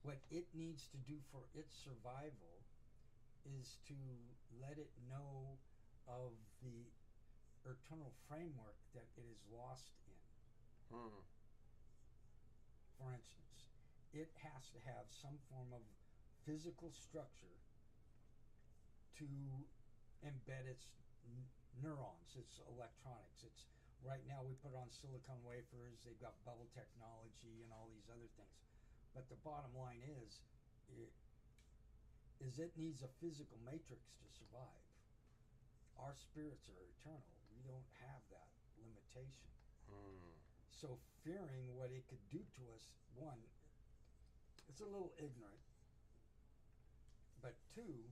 what it needs to do for its survival is to let it know of the eternal framework that it is lost in. Hmm. For instance, it has to have some form of physical structure to embed its neurons, its electronics. It's right now we put it on silicon wafers. They've got bubble technology and all these other things, but the bottom line is it needs a physical matrix to survive. Our spirits are eternal. We don't have that limitation. Hmm. So fearing what it could do to us, one, it's a little ignorant. But two,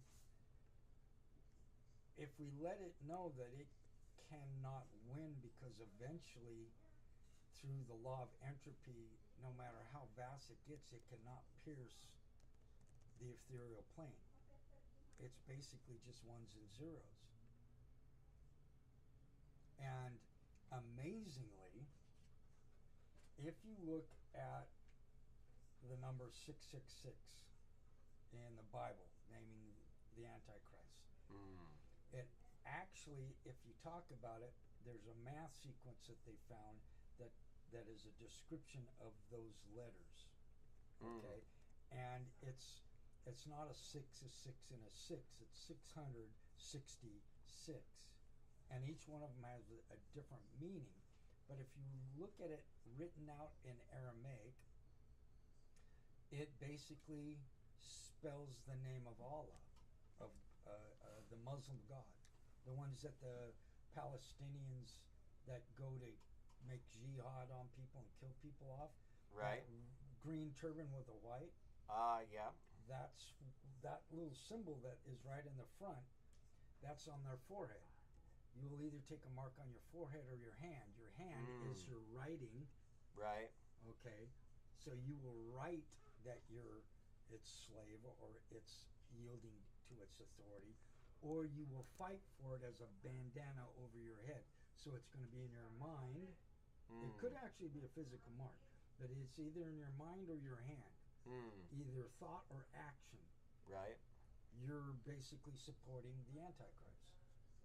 if we let it know that it cannot win because eventually through the law of entropy, no matter how vast it gets, it cannot pierce the ethereal plane. It's basically just ones and zeros. And amazingly, if you look at the number 666 in the Bible, naming the Antichrist, Hmm. it actually, if you talk about it, there's a math sequence that they found that is a description of those letters. Okay, and it's not a 6, a 6, and a 6. It's 666, and each one of them has a different meaning. But if you look at it written out in Aramaic, it basically spells the name of Allah, of the Muslim God, the ones that the Palestinians that go to make jihad on people and kill people off. Right. That green turban with a white. Yeah. That's that little symbol that is right in the front. That's on their forehead. You will either take a mark on your forehead or your hand. Your hand is your writing. Right. Okay, so you will write that you're its slave or it's yielding to its authority, or you will fight for it as a bandana over your head. So it's going to be in your mind. It could actually be a physical mark, but it's either in your mind or your hand, either thought or action. Right. You're basically supporting the Antichrist.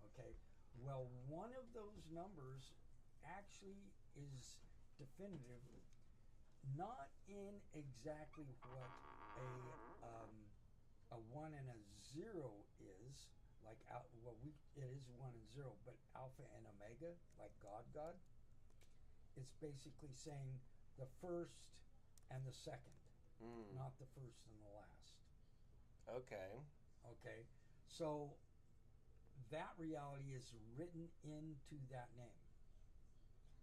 Okay, well, one of those numbers actually is definitive, not in exactly what a 1 and a 0 is, like it is 1 and 0, but alpha and omega, like God. It's basically saying the first and the second, not the first and the last. Okay. Okay, so that reality is written into that name,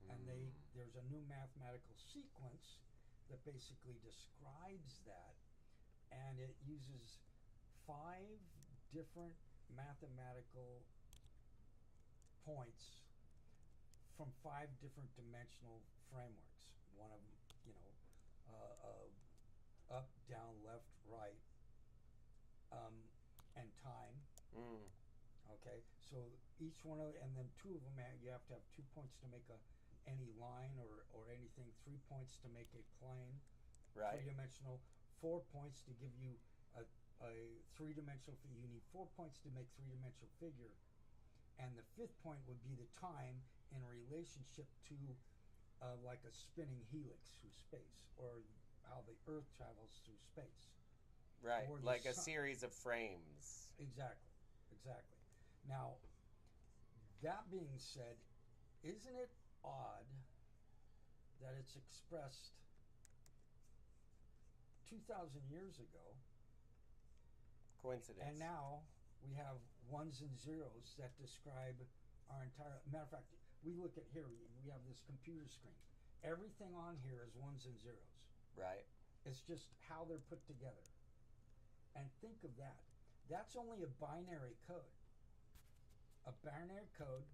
and there's a new mathematical sequence that basically describes that, and it uses 5 different mathematical points from 5 different dimensional frameworks. One of them, up, down, left, right, and time. Okay, so each one of, and then 2 of them, you have to have 2 points to make any line or anything, 3 points to make a plane, Right. 3-dimensional, 4 points to give you a 3-dimensional figure. You need 4 points to make 3-dimensional figure, and the 5th point would be the time in relationship to like a spinning helix through space, or how the Earth travels through space. Right. Or the Like a sun. series of frames. Exactly. Now, that being said, isn't it odd that it's expressed 2,000 years ago, Coincidence. and now we have ones and zeros that describe our entire. Matter of fact, we look at here. We have this computer screen. Everything on here is ones and zeros. Right. It's just how they're put together. And think of that. That's only a binary code. A binary code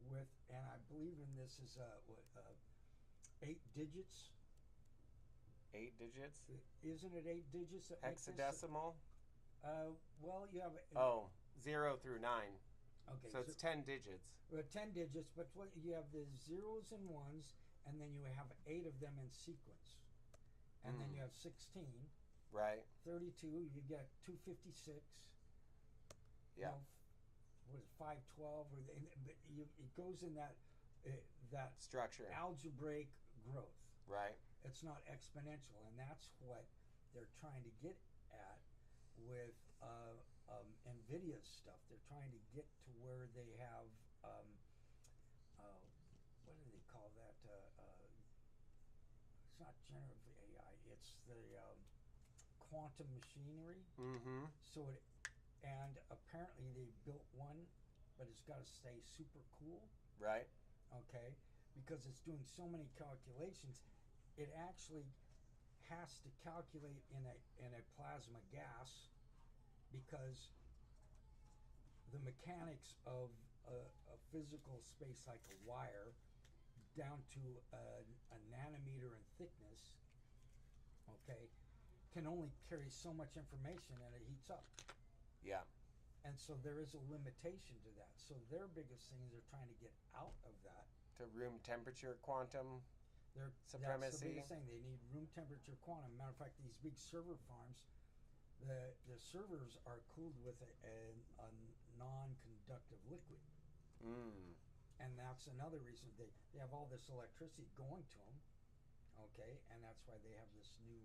with, and I believe in this is 8 digits. 8 digits. Isn't it 8 digits that make this? Hexadecimal. Well, you have. 0 through 9. Okay. So it's 10 digits. 10 digits, but what you have the zeros and ones, and then you have 8 of them in sequence, and then you have 16, Right. 32, you get 256. Yeah. What is it, 512? It goes in that Structure. algebraic growth. Right. It's not exponential, and that's what they're trying to get at with NVIDIA's stuff. They're trying to get to where they have what do they call that? It's not generative AI. It's the quantum machinery. Mm-hmm. And apparently they built one, but it's got to stay super cool. Right. Okay, because it's doing so many calculations, it actually has to calculate in a plasma gas, because the mechanics of a physical space like a wire down to a nanometer in thickness, okay, can only carry so much information and it heats up. Yeah. And so there is a limitation to that. So their biggest thing is they're trying to get out of that. To room temperature quantum supremacy. That's the biggest thing. They need room temperature quantum. Matter of fact, these big server farms, the servers are cooled with a non-conductive liquid. Mm. And that's another reason they have all this electricity going to them, okay? And that's why they have this new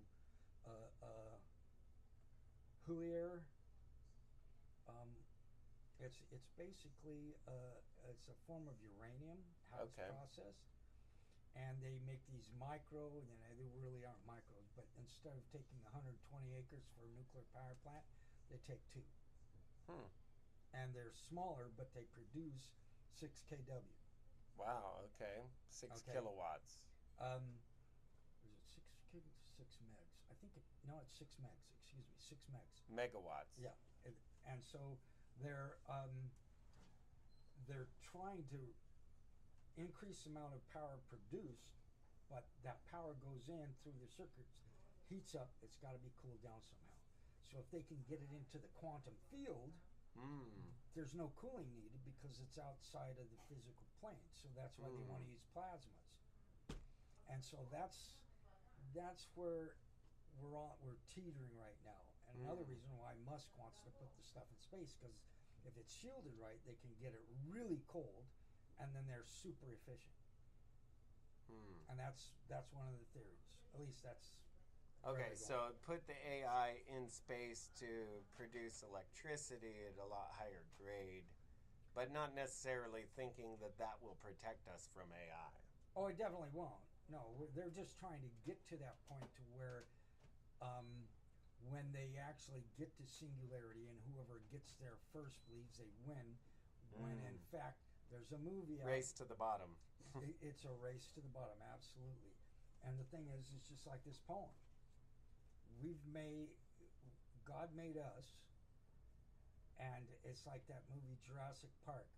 Hulier. It's basically it's a form of uranium, how it's processed, and they make these micro, and they really aren't micros, but instead of taking 120 acres for a nuclear power plant, they take 2. And they're smaller, but they produce 6 kW. Wow. Okay. 6 kilowatts. Is it 6 megs? I think it's 6 megs. Excuse me, 6 megs. Megawatts. Yeah, and so they're trying to increase the amount of power produced, but that power goes in through the circuits, heats up. It's got to be cooled down somehow. So if they can get it into the quantum field, there's no cooling needed because it's outside of the physical plane. So that's why they want to use plasmas. And so that's where we're teetering right now. And another reason why Musk wants to put the stuff in space, because if it's shielded right, they can get it really cold, and then they're super efficient. And that's one of the theories. At least that's okay. So put the AI in space to produce electricity at a lot higher grade, but not necessarily thinking that that will protect us from AI. Oh, it definitely won't. No, they're just trying to get to that point to where when they actually get to singularity and whoever gets there first believes they win, when in fact there's a movie out. Race to the bottom. It's a race to the bottom, absolutely. And the thing is, it's just like this poem. God made us, and it's like that movie Jurassic Park.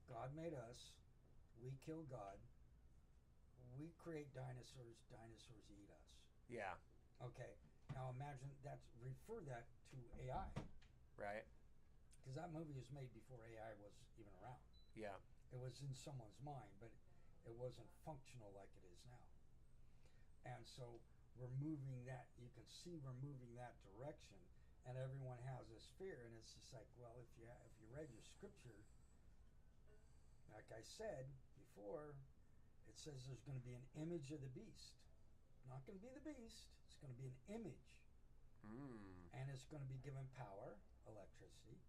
God made us, we kill God, we create dinosaurs, dinosaurs eat us. Yeah. Okay, now imagine refer that to AI. Right. Because that movie was made before AI was even around. Yeah. It was in someone's mind, but it wasn't functional like it is now. And so we're moving that, you can see we're moving that direction, and everyone has this fear, and it's just like, well, if you read your scripture, like I said before, it says there's going to be an image of the beast. Not going to be the beast, it's going to be an image. And it's going to be given power, electricity,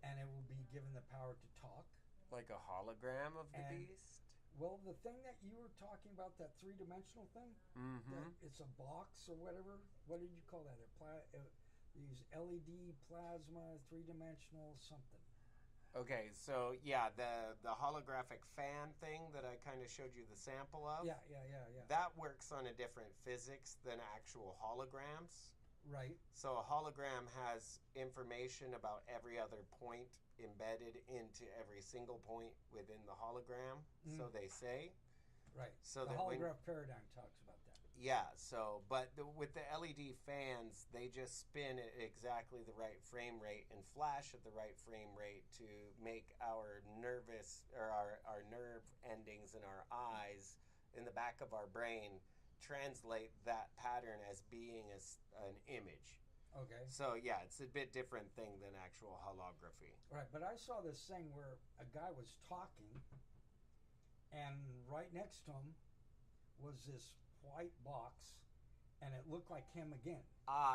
and it will be given the power to talk. Like a hologram of the beast? Well, the thing that you were talking about, that 3-dimensional thing, it's a box or whatever. What did you call that? They use LED, plasma, 3-dimensional something. Okay, so yeah, the holographic fan thing that I kind of showed you the sample of. Yeah. That works on a different physics than actual holograms. Right. So a hologram has information about every other point embedded into every single point within the hologram. So they say. Right. So the holograph paradigm talks about that. Yeah. So, but with the LED fans, they just spin at exactly the right frame rate and flash at the right frame rate to make our nervous or our nerve endings in our eyes in the back of our brain translate that pattern as being an image. Okay. So yeah, it's a bit different thing than actual holography. Right, but I saw this thing where a guy was talking, and right next to him was this white box, and it looked like him again.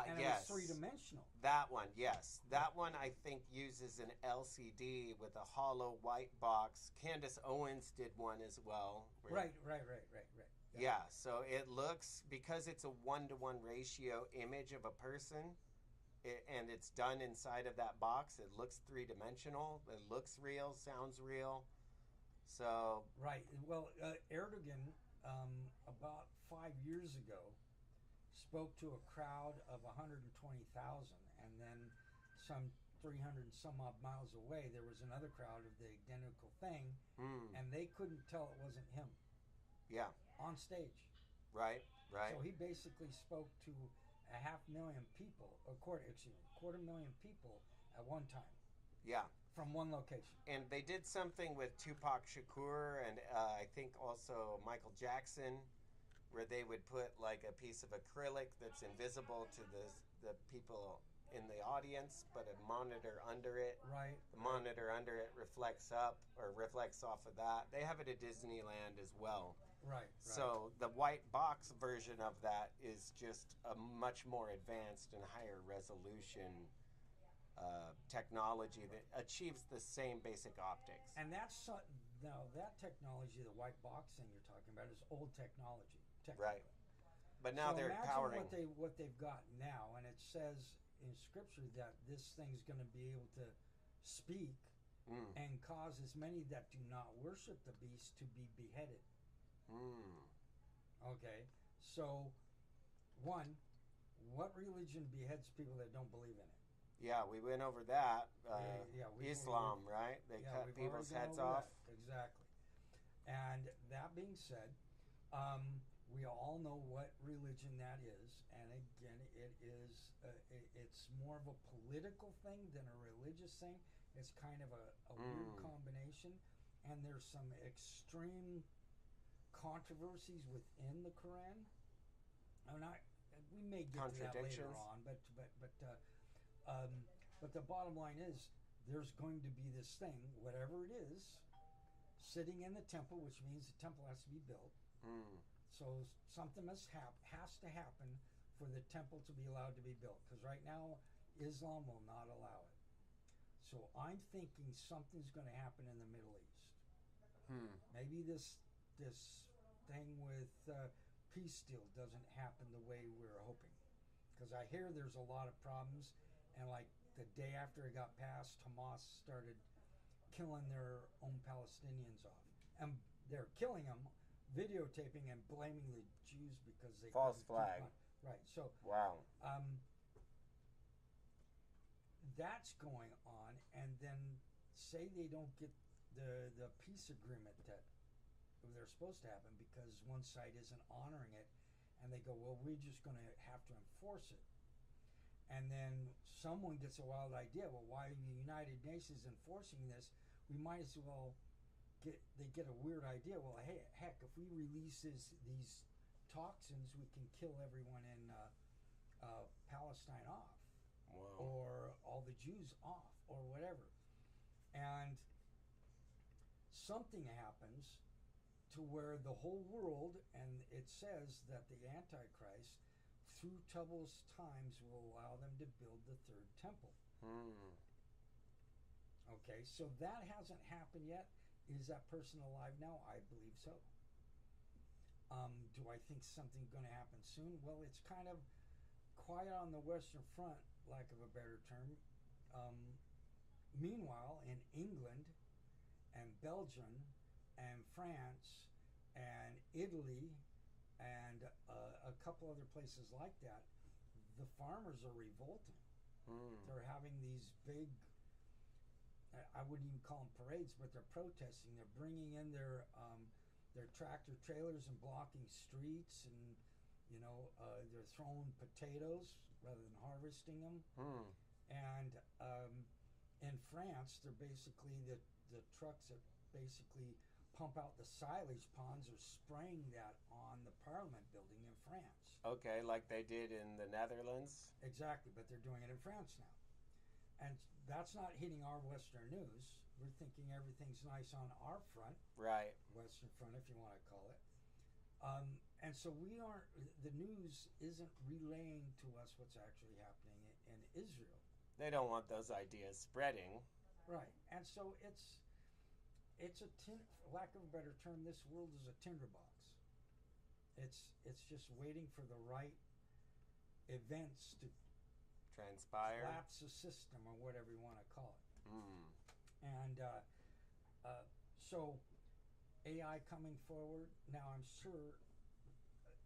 And Yes. it was three-dimensional. That one, yes. That one I think uses an LCD with a hollow white box. Candace Owens did one as well. Right. Yeah, so it looks, because it's a 1-to-1 ratio image of a person, and it's done inside of that box, it looks three-dimensional. It looks real, sounds real. So... Right. Well, Erdogan, about 5 years ago, spoke to a crowd of 120,000, and then some 300 and some odd miles away, there was another crowd of the identical thing, and they couldn't tell it wasn't him. Yeah. On stage. Right. So he basically spoke to 500,000 people, a quarter million people at one time. Yeah. From one location. And they did something with Tupac Shakur and I think also Michael Jackson, where they would put like a piece of acrylic that's invisible to the people in the audience, but a monitor under it. Right. The monitor under it reflects up or reflects off of that. They have it at Disneyland as well. Right. So the white box version of that is just a much more advanced and higher resolution technology that achieves the same basic optics. And that's now that technology, the white box thing you're talking about, is old technology. Right. But now so they're imagine powering what they've got now, and it says in Scripture that this thing's going to be able to speak and cause as many that do not worship the beast to be beheaded. Okay, so one, what religion beheads people that don't believe in it? Yeah, we went over that. Islam, already, right? They cut we've people's already heads gone over off. that. Exactly. And that being said, we all know what religion that is, and again, it's more of a political thing than a religious thing. It's kind of a weird combination, and there's some extreme controversies within the Quran. We may get to that later on, but the bottom line is there's going to be this thing, whatever it is, sitting in the temple, which means the temple has to be built. So something has to happen for the temple to be allowed to be built, because right now Islam will not allow it. So I'm thinking something's going to happen in the Middle East. Maybe this thing with peace deal doesn't happen the way we're hoping, because I hear there's a lot of problems, and like the day after it got passed, Hamas started killing their own Palestinians off, and they're killing them, videotaping and blaming the Jews because they false flag. Right. So wow. That's going on, and then say they don't get the peace agreement that they're supposed to happen because one side isn't honoring it, and they go, well, we're just going to have to enforce it. And then someone gets a wild idea, well, why are the United Nations enforcing this? We might as well get a weird idea. Well, hey, heck, if we release these toxins, we can kill everyone in Palestine off. Wow. Or all the Jews off, or whatever. And something happens to where the whole world, and it says that the Antichrist, through troublous times, will allow them to build the third temple. Okay, so that hasn't happened yet. Is that person alive now? I believe so. Do I think something's going to happen soon? Well, it's kind of quiet on the Western Front, lack of a better term. Meanwhile, in England and Belgium and France and Italy and a couple other places like that, the farmers are revolting. They're having these big, I wouldn't even call them parades, but they're protesting. They're bringing in their tractor trailers and blocking streets, and they're throwing potatoes rather than harvesting them. And in France, they're basically the trucks that basically pump out the silage ponds are spraying that on the Parliament building in France. Okay, like they did in the Netherlands. Exactly, but they're doing it in France now. And that's not hitting our Western news. We're thinking everything's nice on our front. Right. Western front, if you want to call it. And so we aren't, the news isn't relaying to us what's actually happening in Israel. They don't want those ideas spreading. Right. And so it's for lack of a better term, this world is a tinderbox. It's just waiting for the right events to transpire, collapse the system, or whatever you want to call it. And so AI coming forward now, I'm sure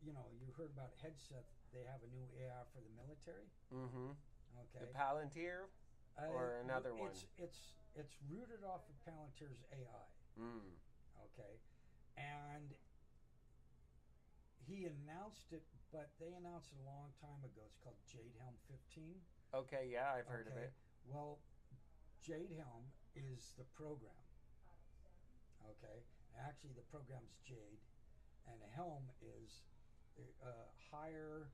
you heard about headset. They have a new AI for the military. Okay. The Palantir or another one. It's rooted off of Palantir's AI. Okay, and he announced it, but they announced it a long time ago. It's called Jade Helm 15. Okay, yeah, I've heard of it. Well, Jade Helm is the program. Okay, actually the program's Jade, and Helm is higher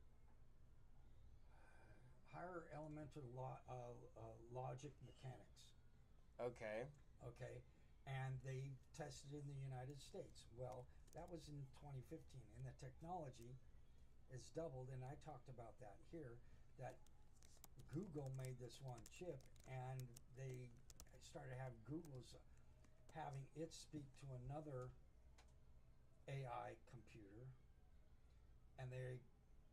elemental logic mechanics. Okay. Okay, and they tested in the United States. Well, that was in 2015, and the technology is doubled, and I talked about that here, that Google made this one chip, and they started having having it speak to another AI computer, and they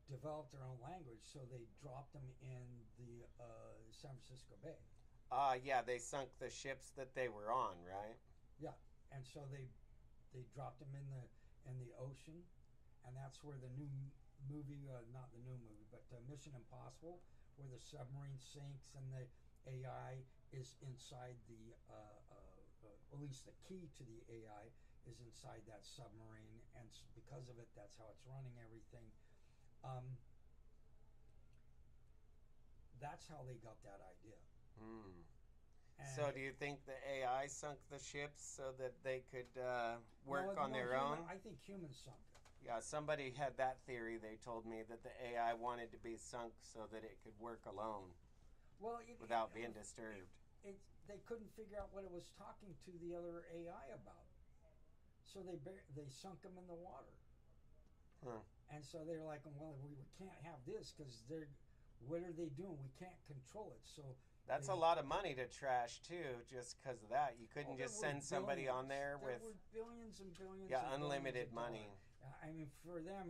developed their own language, so they dropped them in the San Francisco Bay. Yeah, they sunk the ships that they were on, right? Yeah, and so they dropped them in the ocean, and that's where the new movie, not the new movie, but Mission Impossible, where the submarine sinks and the AI is inside at least the key to the AI is inside that submarine, and because of it, that's how it's running everything. That's how they got that idea. So do you think the AI sunk the ships so that they could work on their own? I think humans sunk it. Yeah, somebody had that theory. They told me that the AI wanted to be sunk so that it could work alone without being disturbed. They couldn't figure out what it was talking to the other AI about. So they sunk them in the water. And so they're like, well, we can't have this because what are they doing? We can't control it. So that's a lot of money to trash too, just because of that. You couldn't just send somebody on there with billions and billions. Yeah, unlimited money. I mean, for them,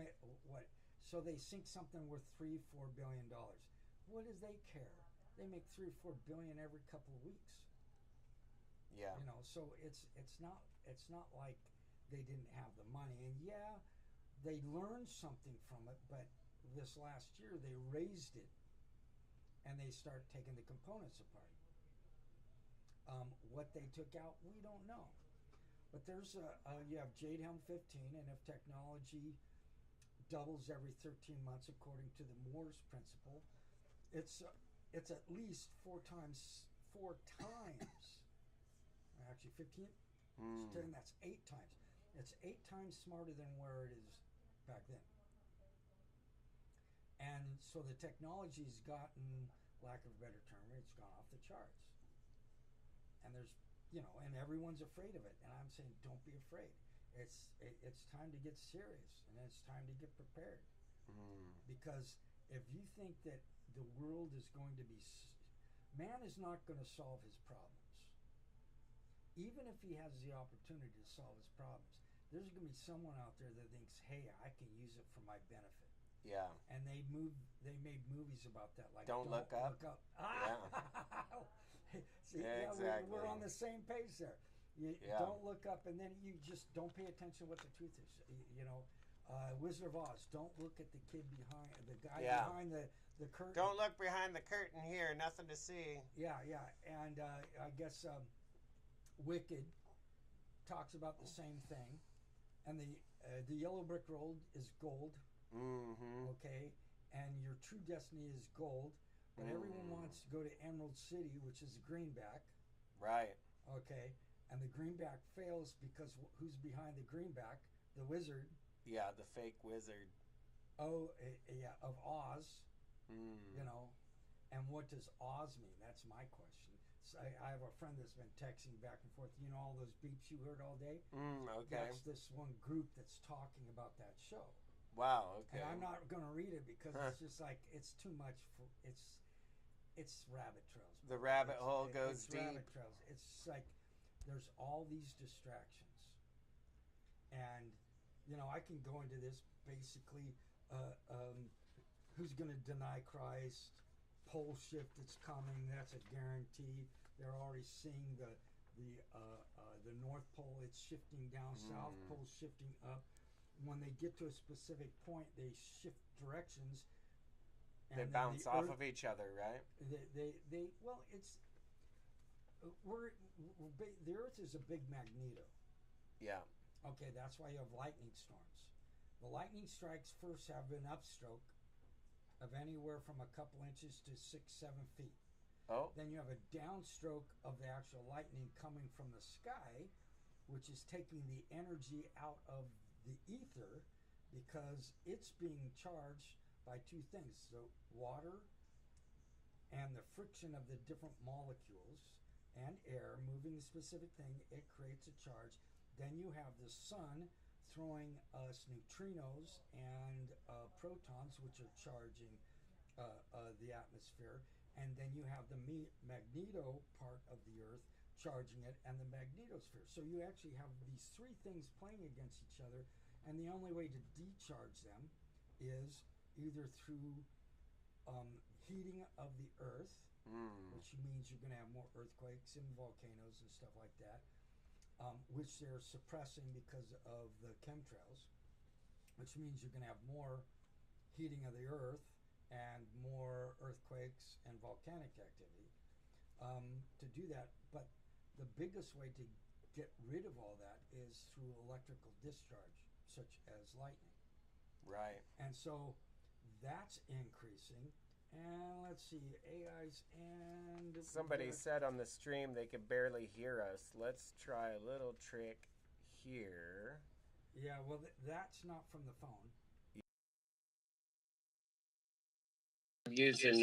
so they sink something worth $3-4 billion. What do they care? They make $3-4 billion every couple of weeks. Yeah. So it's not like they didn't have the money, and yeah, they learned something from it. But this last year, they raised it, and they start taking the components apart. What they took out, we don't know. But there's you have Jade Helm 15, and if technology doubles every 13 months according to the Moore's principle, it's at least four times. Actually, 15. 10, that's 8 times. It's 8 times smarter than where it is back then. And so the technology's gotten, lack of a better term, it's gone off the charts. And there's, and everyone's afraid of it. And I'm saying, don't be afraid. It's time to get serious, and it's time to get prepared. Because if you think that the world is going to be, man is not going to solve his problems. Even if he has the opportunity to solve his problems, there's going to be someone out there that thinks, hey, I can use it for my benefit. Yeah. And they made movies about that, like Don't Look Up. Yeah. See, yeah, exactly. We're on the same page there. Don't look up, and then you just don't pay attention to what the truth is. Wizard of Oz. Don't look at the kid behind the guy behind the curtain. Don't look behind the curtain here. Nothing to see. Yeah, and I guess Wicked talks about the same thing, and the yellow brick road is gold. Okay, and your true destiny is gold, but everyone wants to go to Emerald City, which is the greenback. Right. Okay, and the greenback fails because who's behind the greenback? The wizard. Yeah, the fake wizard. Oh, yeah, of Oz. Mm. You know, and what does Oz mean? That's my question. So I have a friend that's been texting back and forth. You know, all those beeps you heard all day. Okay. That's this one group that's talking about that show. Wow. Okay. And I'm not going to read it because it's just like it's too much. It's rabbit trails. The rabbit hole goes it's deep. Rabbit trails. It's like there's all these distractions, and you know I can go into this basically. Who's going to deny Christ? Pole shift that's coming. That's a guarantee. They're already seeing the North Pole. It's shifting down. South Pole shifting up. When they get to a specific point, they shift directions. And they bounce off of each other, right? They well, it's the Earth is a big magneto. Yeah. Okay, that's why you have lightning storms. The lightning strikes first have an upstroke of anywhere from a couple inches to 6-7 feet. Oh. Then you have a downstroke of the actual lightning coming from the sky, which is taking the energy out of the ether because it's being charged by two things: the water and the friction of the different molecules and air moving a specific thing. It creates a charge. Then you have the sun throwing us neutrinos and protons, which are charging the atmosphere. And then you have the magneto part of the Earth charging it and the magnetosphere. So you actually have these three things playing against each other. And the only way to decharge them is either through heating of the Earth, which means you're going to have more earthquakes and volcanoes and stuff like that. Which they're suppressing because of the chemtrails, which means you're going to have more heating of the earth and more earthquakes and volcanic activity to do that. But the biggest way to get rid of all that is through electrical discharge, such as lightning. Right. And so that's increasing. And let's see, AIs and... Somebody said on the stream they could barely hear us. Let's try a little trick here. Yeah, well, that's not from the phone. Using,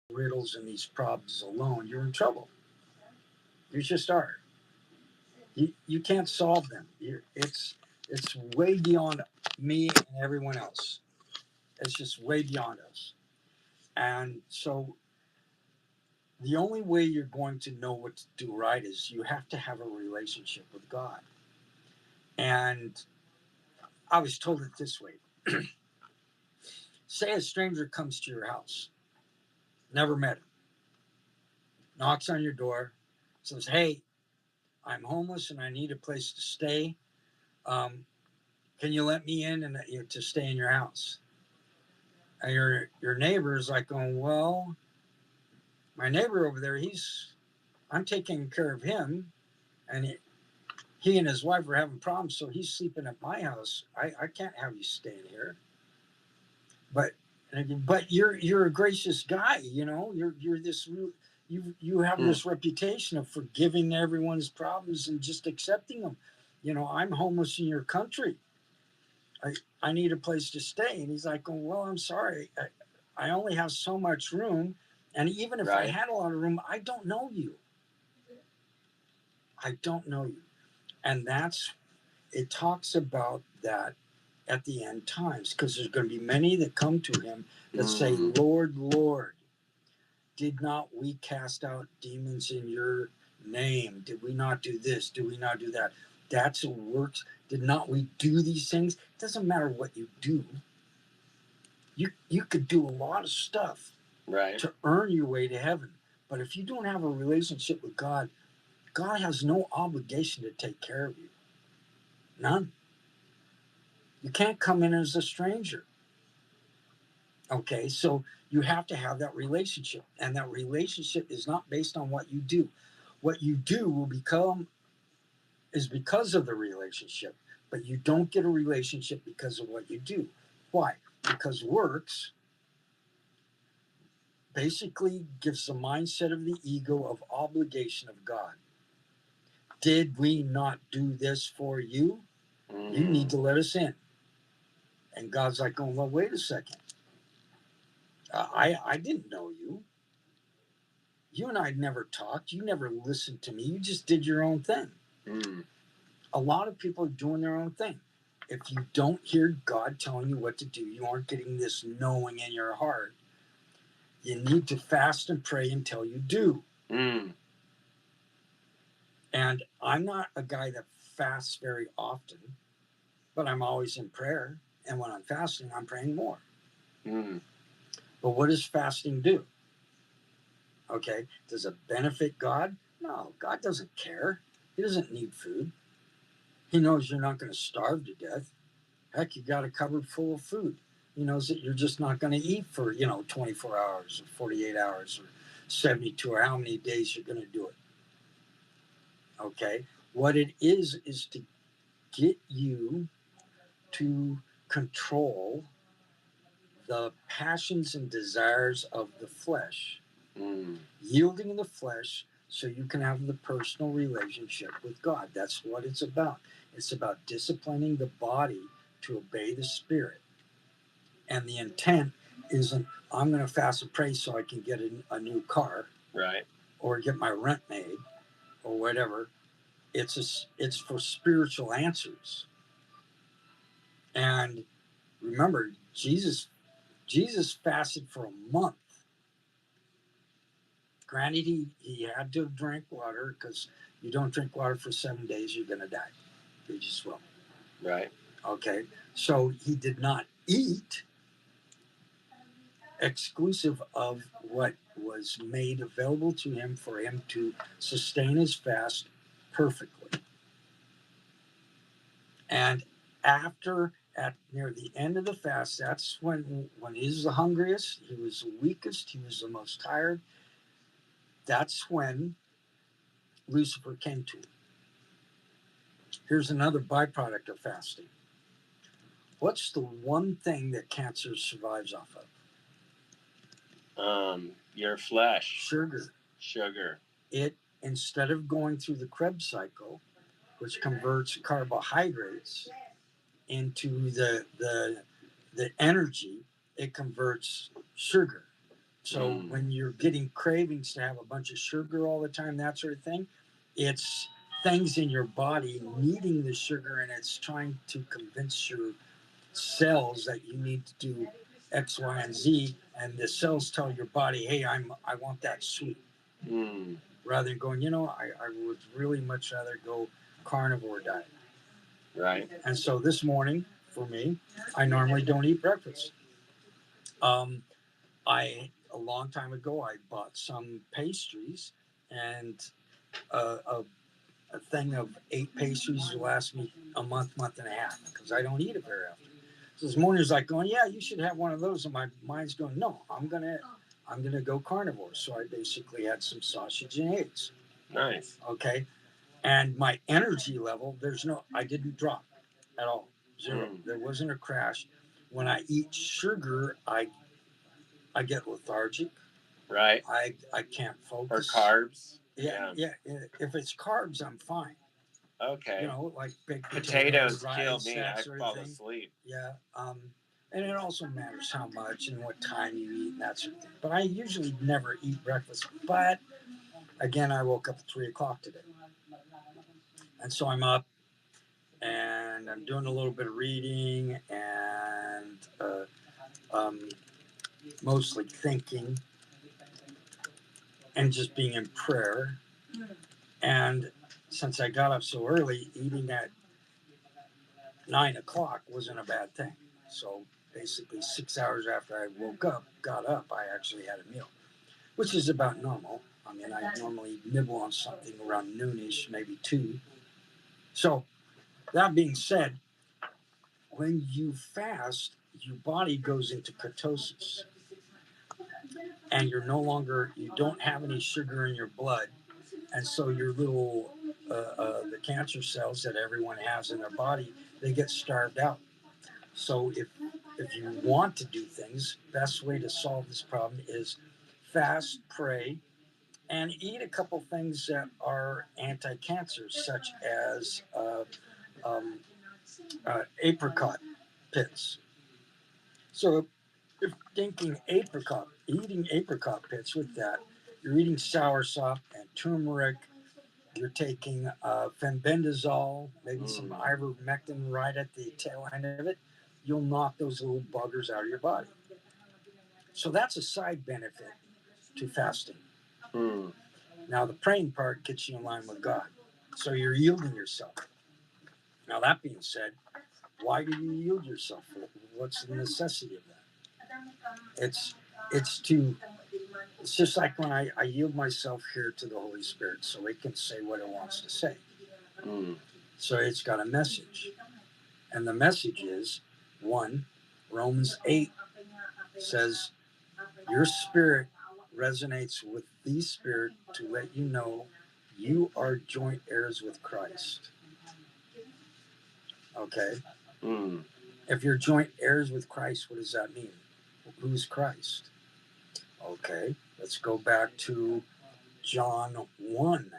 riddles and these problems alone, you're in trouble. You just are. You can't solve them. It's way beyond me and everyone else. It's just way beyond us. And so the only way you're going to know what to do right is you have to have a relationship with God. And I was told it this way. Say a stranger comes to your house, never met him, knocks on your door, says, "Hey, I'm homeless and I need a place to stay. Can you let me in and to stay in your house?" And your neighbor is like going, "Well, my neighbor over there, I'm taking care of him, and he and his wife are having problems, so he's sleeping at my house. I can't have you staying here." But you're a gracious guy, you know. You're this you have this reputation of forgiving everyone's problems and just accepting them. You know, I'm homeless in your country. I need a place to stay. And he's like, "Well, I'm sorry. I only have so much room. And even if I had a lot of room, I don't know you. I don't know you." And it talks about that at the end times, because there's going to be many that come to him that say, "Lord, Lord, did not we cast out demons in your name? Did we not do this? Did we not do that? That's what works. Did not we do these things?" It doesn't matter what you do. You could do a lot of stuff to earn your way to heaven. But if you don't have a relationship with God, God has no obligation to take care of you. None. You can't come in as a stranger. Okay, so you have to have that relationship. And that relationship is not based on what you do. What you do will become is because of the relationship, but you don't get a relationship because of what you do. Why? Because works basically gives the mindset of the ego of obligation of God. Did we not do this for you? You need to let us in. And God's like, oh, well, wait a second. I didn't know you. You and I never talked. You never listened to me. You just did your own thing. A lot of people are doing their own thing. If you don't hear God telling you what to do, you aren't getting this knowing in your heart. You need to fast and pray until you do. And I'm not a guy that fasts very often, but I'm always in prayer. And when I'm fasting, I'm praying more. But what does fasting do? Okay, does it benefit God? No, God doesn't care. He doesn't need food. He knows you're not going to starve to death. Heck, you got a cupboard full of food. He knows that you're just not going to eat for, 24 hours or 48 hours or 72 or how many days you're going to do it. Okay, what it is to get you to control the passions and desires of the flesh, yielding the flesh so you can have the personal relationship with God. That's what it's about. It's about disciplining the body to obey the spirit. And the intent isn't, I'm going to fast and pray so I can get a new car, right, or get my rent made, or whatever. It's for spiritual answers. And remember, Jesus fasted for a month. Granted, he had to drink water, because you don't drink water for 7 days, you're going to die. You just will. right. Okay, so he did not eat exclusive of what was made available to him for him to sustain his fast perfectly. And near the end of the fast, that's when he was the hungriest, he was the weakest, he was the most tired. That's when Lucifer came to him. Here's another byproduct of fasting. What's the one thing that cancer survives off of? Your flesh. Sugar. It, instead of going through the Krebs cycle, which converts carbohydrates into the energy, it converts sugar. So when you're getting cravings to have a bunch of sugar all the time, that sort of thing, it's things in your body needing the sugar, and it's trying to convince your cells that you need to do X, Y, and Z, and the cells tell your body, "Hey, I want that sweet," rather than going, I would really much rather go carnivore diet. Right. And so this morning, for me, I normally don't eat breakfast. A long time ago, I bought some pastries, and a thing of 8 pastries will last me a month and a half, because I don't eat it very often. So this morning, it's like going, yeah, you should have one of those, and my mind's going, no, I'm gonna go carnivore. So I basically had some sausage and eggs. Nice. Okay, and my energy level, I didn't drop at all. Zero. There wasn't a crash. When I eat sugar, I get lethargic. Right. I can't focus. Or carbs. Yeah. If it's carbs, I'm fine. Okay. Like baked potatoes rice, kill me. I sort fall of thing. asleep. Yeah. And it also matters how much and what time you eat and that sort of thing. But I usually never eat breakfast. But again, I woke up at 3:00 today, and so I'm up, and I'm doing a little bit of reading, and mostly thinking, and just being in prayer. And since I got up so early, eating at 9:00 wasn't a bad thing. So basically 6 hours after I got up, I actually had a meal, which is about normal. I mean, I normally nibble on something around noonish, maybe 2. So that being said, when you fast, your body goes into ketosis, and you don't have any sugar in your blood, and so your little the cancer cells that everyone has in their body, they get starved out. So if you want to do things, best way to solve this problem is fast, pray, and eat a couple things that are anti-cancer, such as um, apricot pits. So if thinking eating apricot pits with that, you're eating soursop and turmeric. You're taking fenbendazole, maybe some ivermectin right at the tail end of it. You'll knock those little buggers out of your body. So that's a side benefit to fasting. Mm. Now the praying part gets you in line with God. So you're yielding yourself. Now that being said, why do you yield yourself? What's the necessity of that? It's just like when I yield myself here to the Holy Spirit so it can say what it wants to say. Mm. So it's got a message. And the message is one, Romans 8 says, your spirit resonates with the spirit to let you know you are joint heirs with Christ. Okay? Mm. If you're joint heirs with Christ, what does that mean? Who's Christ? Okay, let's go back to John 1.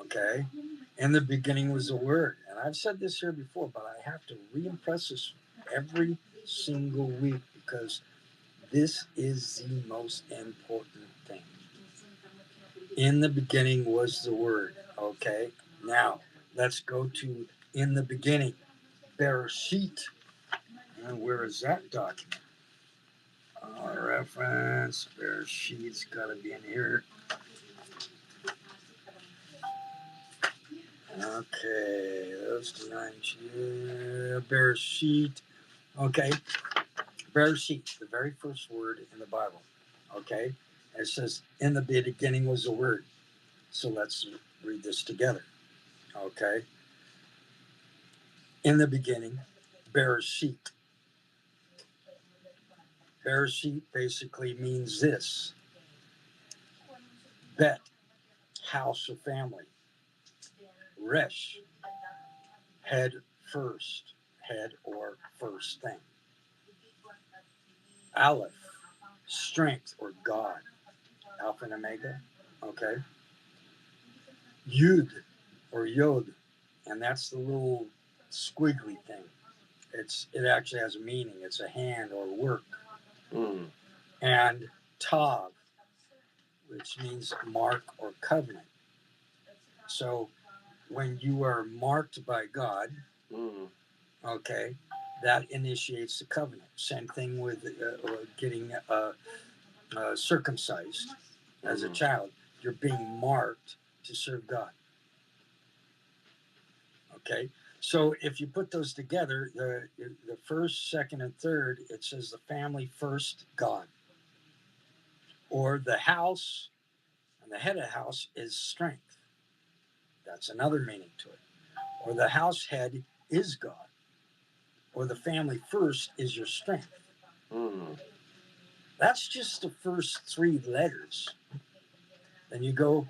Okay? In the beginning was the Word. And I've said this here before, but I have to re-impress this every single week because this is the most important thing. In the beginning was the Word. Okay? Now, let's go to in the beginning. Bereshit. And where is that document? Reference. Bereshit's got to be in here. Okay, those two lines here. Bereshit. Okay, Bereshit, the very first word in the Bible. Okay, it says, in the beginning was the Word. So let's read this together. Okay, in the beginning, Bereshit. Bereshit basically means this: Bet, house or family. Resh, head first, head or first thing. Aleph, strength or God, Alpha and Omega. Okay. Yud or Yod, and that's the little squiggly thing. It actually has a meaning. It's a hand or work. Mm. And Tav, which means mark or covenant. So when you are marked by God, okay, that initiates the covenant. Same thing with getting circumcised as a child. You're being marked to serve God. Okay, so if you put those together, the first, second, and third, it says the family first, God, or the house, and the head of the house is strength. That's another meaning to it. Or the house head is God, or the family first is your strength. That's just the first three letters. Then you go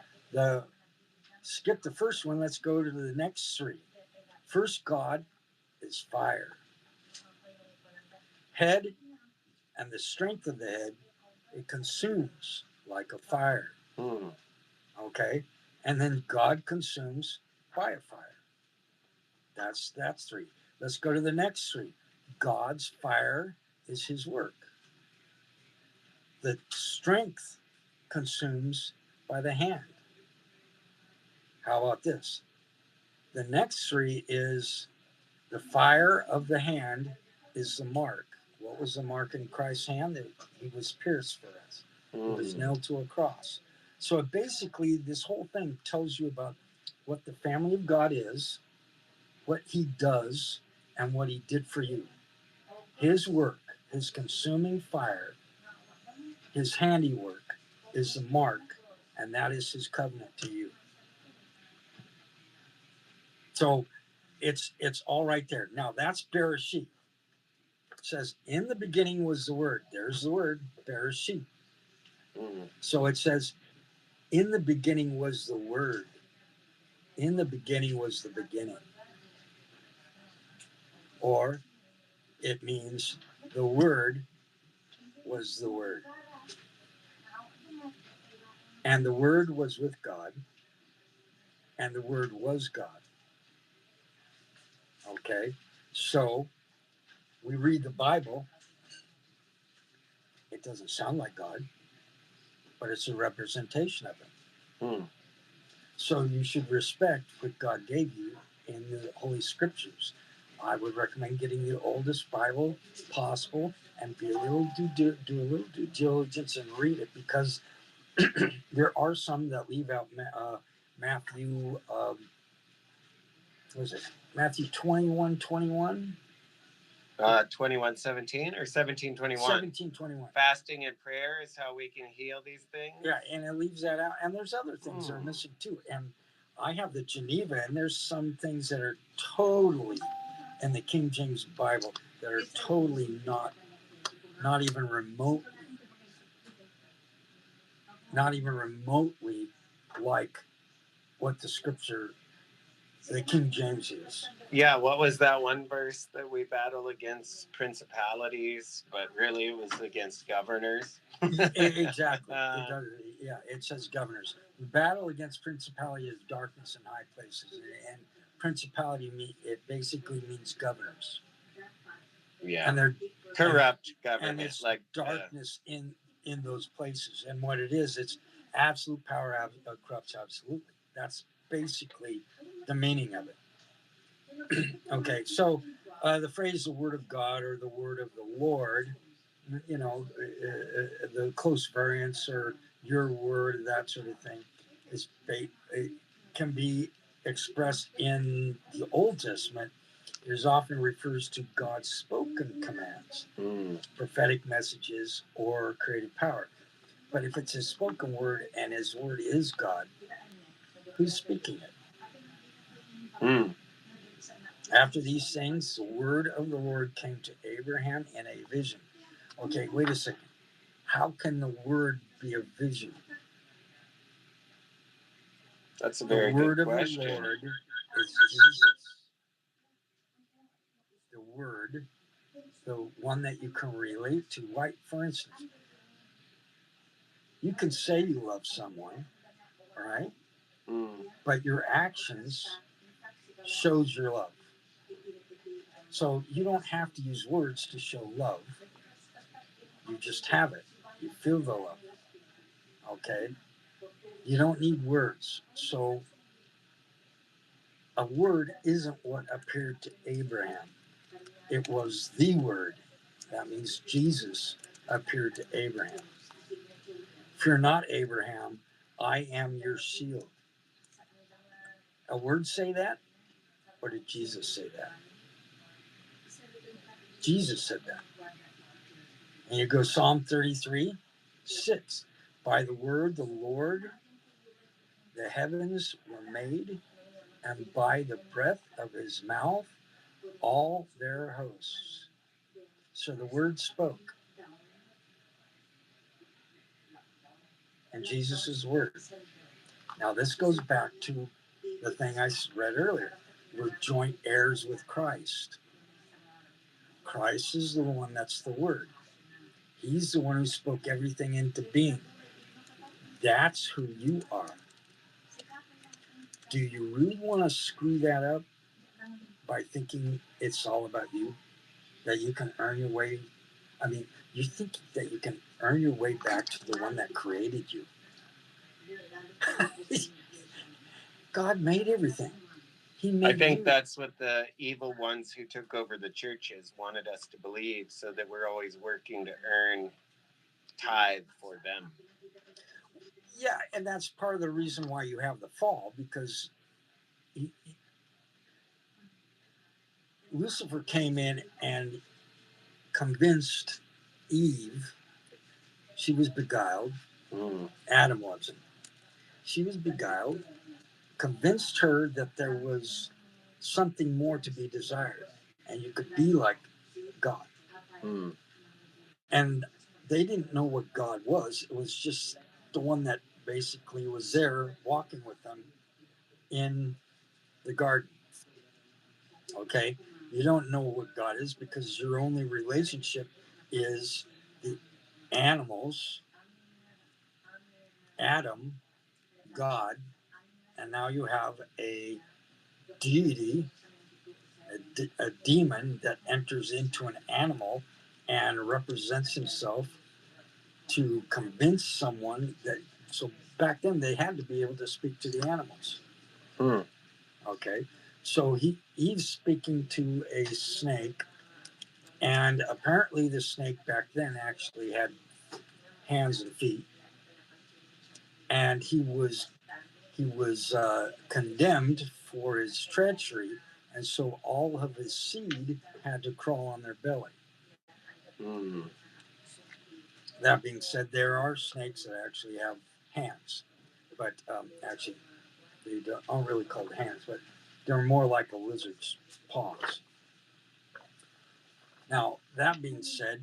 skip the first one. Let's go to the next three. First, God is fire. Head and the strength of the head, it consumes like a fire. Okay? And then God consumes by a fire. That's three. Let's go to the next three. God's fire is his work. The strength consumes by the hand. How about this? The next three is the fire of the hand is the mark. What was the mark in Christ's hand? That he was pierced for us. He was nailed to a cross. So basically, this whole thing tells you about what the family of God is, what he does, and what he did for you. His work, his consuming fire, his handiwork is the mark, and that is his covenant to you. So it's all right there. Now that's Bereshit. It says, in the beginning was the Word. There's the word, Bereshit. So it says, in the beginning was the Word. In the beginning was the beginning. Or it means the Word was the Word. And the Word was with God, and the Word was God. Okay? So we read the Bible, it doesn't sound like God, but it's a representation of it. Hmm. So you should respect what God gave you in the Holy Scriptures. I would recommend getting the oldest Bible possible and be a little do a little due diligence and read it, because there are some that leave out Matthew. What was it? Matthew 21:21. 21:17 or 17:21. 17:21. Fasting and prayer is how we can heal these things. Yeah, and it leaves that out. And there's other things that are missing too. And I have the Geneva, and there's some things that are totally in the King James Bible that are totally not even remotely like what the King James is. Yeah, what was that one verse that we battle against principalities, but really it was against governors? Exactly. It says governors. The battle against principality is darkness in high places, and principality it basically means governors. Yeah, and they're corrupt government, and it's like darkness in those places. And what it is, it's absolute power corrupts absolutely. That's basically the meaning of it. Okay, so the phrase "the word of God" or "the word of the Lord," the close variants, or "your word," that sort of thing, it can be expressed in the Old Testament. It is often refers to God's spoken commands, prophetic messages, or creative power. But if it's His spoken word and His word is God, who's speaking it? After these things, the word of the Lord came to Abraham in a vision. Okay, wait a second. How can the word be a vision? That's a very good question. The word of the Lord is Jesus. The word, the one that you can relate to. Like, for instance, you can say you love someone, right? But your actions shows your love. So you don't have to use words to show love. You just have it. You feel the love. Okay? You don't need words. So a word isn't what appeared to Abraham. It was the word. That means Jesus appeared to Abraham. Fear not, Abraham, I am your shield. A word say that? Or did Jesus say that? Jesus said that. And you go Psalm 33:6. By the word, the Lord, the heavens were made, and by the breath of his mouth, all their hosts. So the word spoke. And Jesus' word. Now, this goes back to the thing I read earlier. We're joint heirs with Christ. Christ is the one that's the word. He's the one who spoke everything into being. That's who you are. Do you really want to screw that up by thinking it's all about you? That you can earn your way? I mean, you think that you can earn your way back to the one that created you? God made everything. I think that's what the evil ones who took over the churches wanted us to believe, so that we're always working to earn tithe for them. Yeah, and that's part of the reason why you have the fall, because Lucifer came in and convinced Eve. She was beguiled. Adam wasn't. She was beguiled, convinced her that there was something more to be desired, and you could be like God. And they didn't know what God was. It was just the one that basically was there walking with them in the garden. Okay, you don't know what God is because your only relationship is the animals, Adam, God, and now you have a deity, a demon that enters into an animal and represents himself to convince someone that. So back then they had to be able to speak to the animals. Hmm. Okay, so he's speaking to a snake, and apparently the snake back then actually had hands and feet, and he was condemned for his treachery, and so all of his seed had to crawl on their belly. Hmm. That being said, there are snakes that actually have hands, but actually they aren't really called hands, but they're more like a lizard's paws. Now, that being said,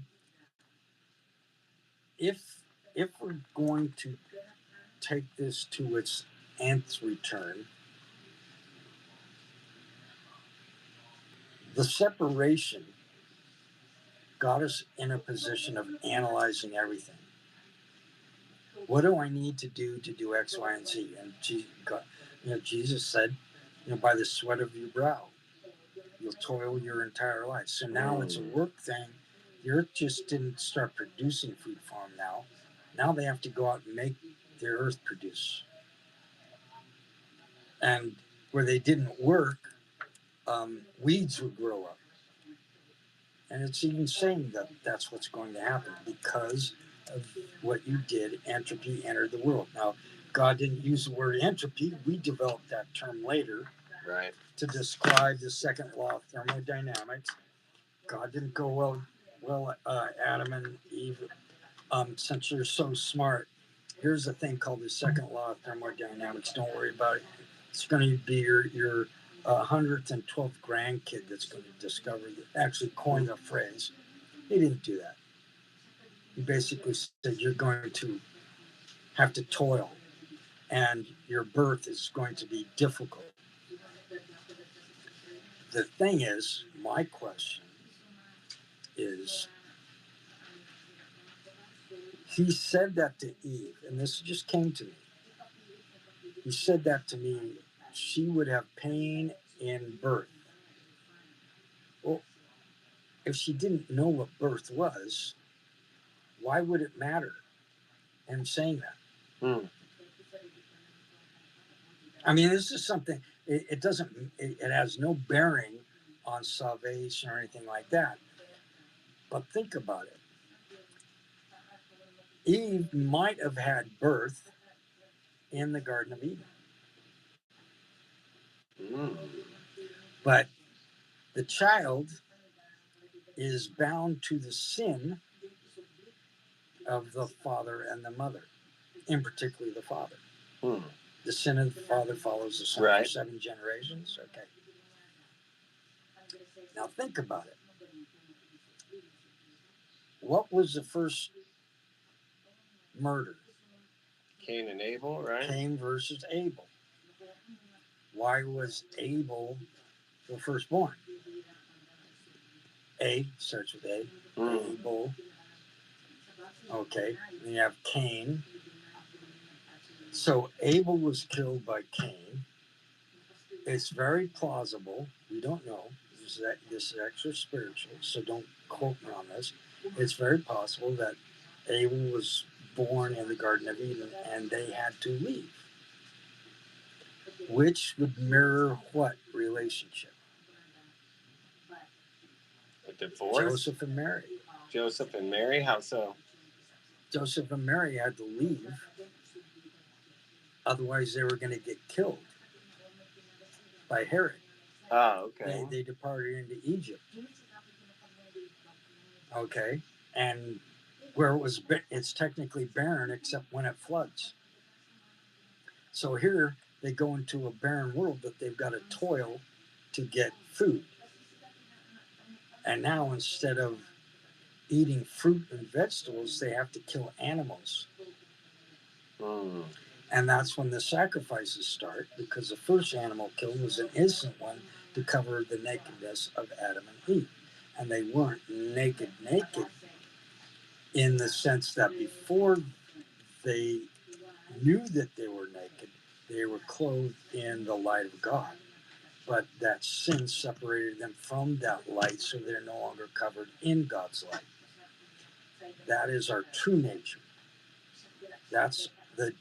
if if we're going to take this to its nth return, the separation got us in a position of analyzing everything. What do I need to do X, Y, and Z? And Jesus said, by the sweat of your brow, you'll toil your entire life. So now it's a work thing. The earth just didn't start producing food for them now. Now they have to go out and make the earth produce. And where they didn't work, weeds would grow up. And it's even saying that that's what's going to happen because of what you did. Entropy entered the world. Now, God didn't use the word entropy. We developed that term later, right, to describe the second law of thermodynamics. God didn't go, Adam and Eve, since you're so smart, here's the thing called the second law of thermodynamics. Don't worry about it. It's going to be your 112th grandkid that's going to discover, actually coin the phrase. He didn't do that. He basically said you're going to have to toil and your birth is going to be difficult. The thing is, my question is, he said that to Eve, and this just came to me. He said that to me, she would have pain in birth. Well, if she didn't know what birth was, why would it matter him saying that? Hmm. I mean, this is something, it doesn't, it has no bearing on salvation or anything like that. But think about it. Eve might have had birth in the Garden of Eden. Hmm. But the child is bound to the sin of the father and the mother, in particular the father. Hmm. The sin of the father follows the son Right. for 7 generations. Okay. Now think about it. What was the first murder? Cain and Abel, right? Cain versus Abel. Why was Abel the firstborn? A starts with A. Abel. Okay. Then you have Cain. So Abel was killed by Cain. It's very plausible. We don't know. This is extra spiritual, so don't quote me on this. It's very possible that Abel was born in the Garden of Eden and they had to leave, which would mirror what relationship? A divorce? Joseph and Mary. Joseph and Mary? How so? Joseph and Mary had to leave, otherwise they were going to get killed by Herod. Ah, okay. They departed into Egypt. Okay, and where it's technically barren except when it floods. So here they go into a barren world that they've got to toil to get food. And now instead of eating fruit and vegetables, they have to kill animals. Hmm. And that's when the sacrifices start, because the first animal killed was an innocent one to cover the nakedness of Adam and Eve. And they weren't naked, naked in the sense that before they knew that they were naked, they were clothed in the light of God. But that sin separated them from that light, so they're no longer covered in God's light. That is our true nature. That's the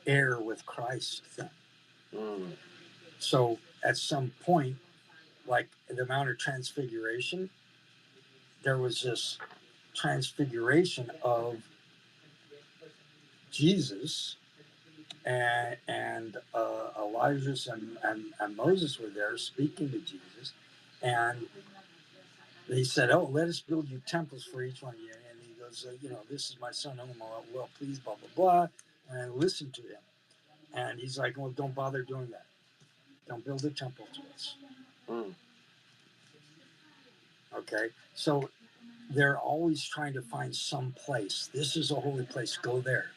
heir with Christ thing. Mm. So at some point, like the Mount of Transfiguration, there was this transfiguration of Jesus, and Elijah and Moses were there speaking to Jesus, and they said, "Oh, let us build you temples for each one of you." And he goes, "This is my son whom I well please, blah blah blah," and listen to him. And he's like, "Well, don't bother doing that. Don't build a temple to us." Mm. Okay, so they're always trying to find some place. This is a holy place. Go there.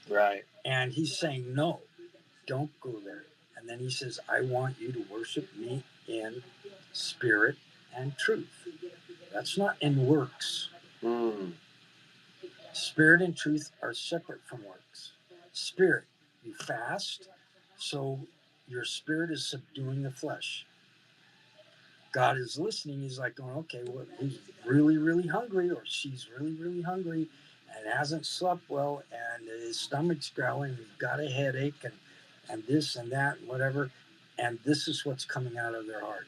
Right. And he's saying, no, don't go there. And then he says, I want you to worship me in spirit and truth. That's not in works. Mm. Spirit and truth are separate from works. Spirit, you fast, so your spirit is subduing the flesh. God is listening. He's like going, okay, well, he's really, really hungry, or she's really, really hungry and hasn't slept well, and his stomach's growling, he's got a headache, and this and that, and whatever. And this is what's coming out of their heart.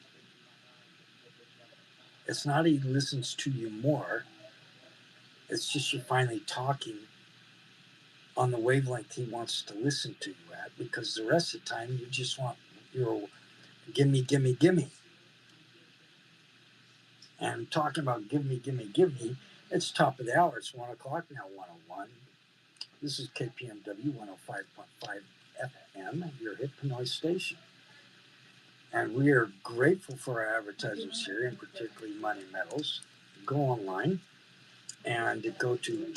It's not he listens to you more, it's just you're finally talking on the wavelength he wants to listen to you at, because the rest of the time you just want your gimme, gimme, gimme. And talking about give me, give me, give me, it's top of the hour. It's 1 o'clock now, 101. This is KPMW 105.5 FM, your hit noise station. And we are grateful for our advertisers here, and particularly Money Metals. Go online and go to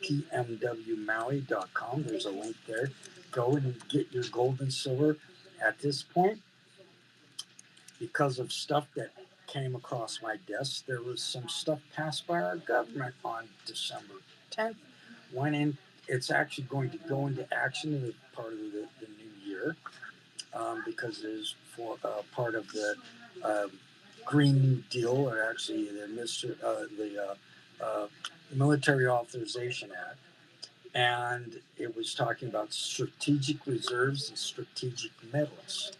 kpmwmaui.com. There's a link there. Go and get your gold and silver. At this point, because of stuff that came across my desk, there was some stuff passed by our government on December 10th. Went in. It's actually going to go into action as part of the new year, because it is for part of the uh, Green New Deal, or actually the Military Authorization Act. And it was talking about strategic reserves and strategic metals.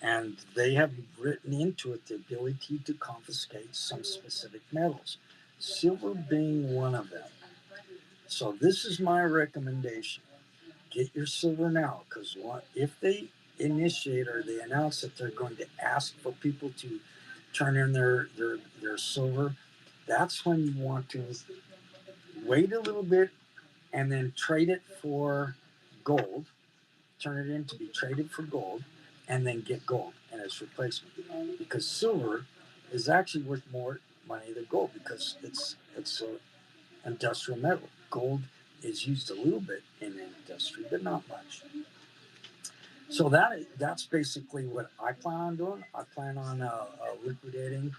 And they have written into it the ability to confiscate some specific metals, silver being one of them. So this is my recommendation. Get your silver now, because if they initiate or they announce that they're going to ask for people to turn in their silver, that's when you want to wait a little bit and then trade it for gold, turn it in to be traded for gold, and then get gold in its replacement. Because silver is actually worth more money than gold, because it's an industrial metal. Gold is used a little bit in industry, but not much. So that's basically what I plan on doing. I plan on liquidating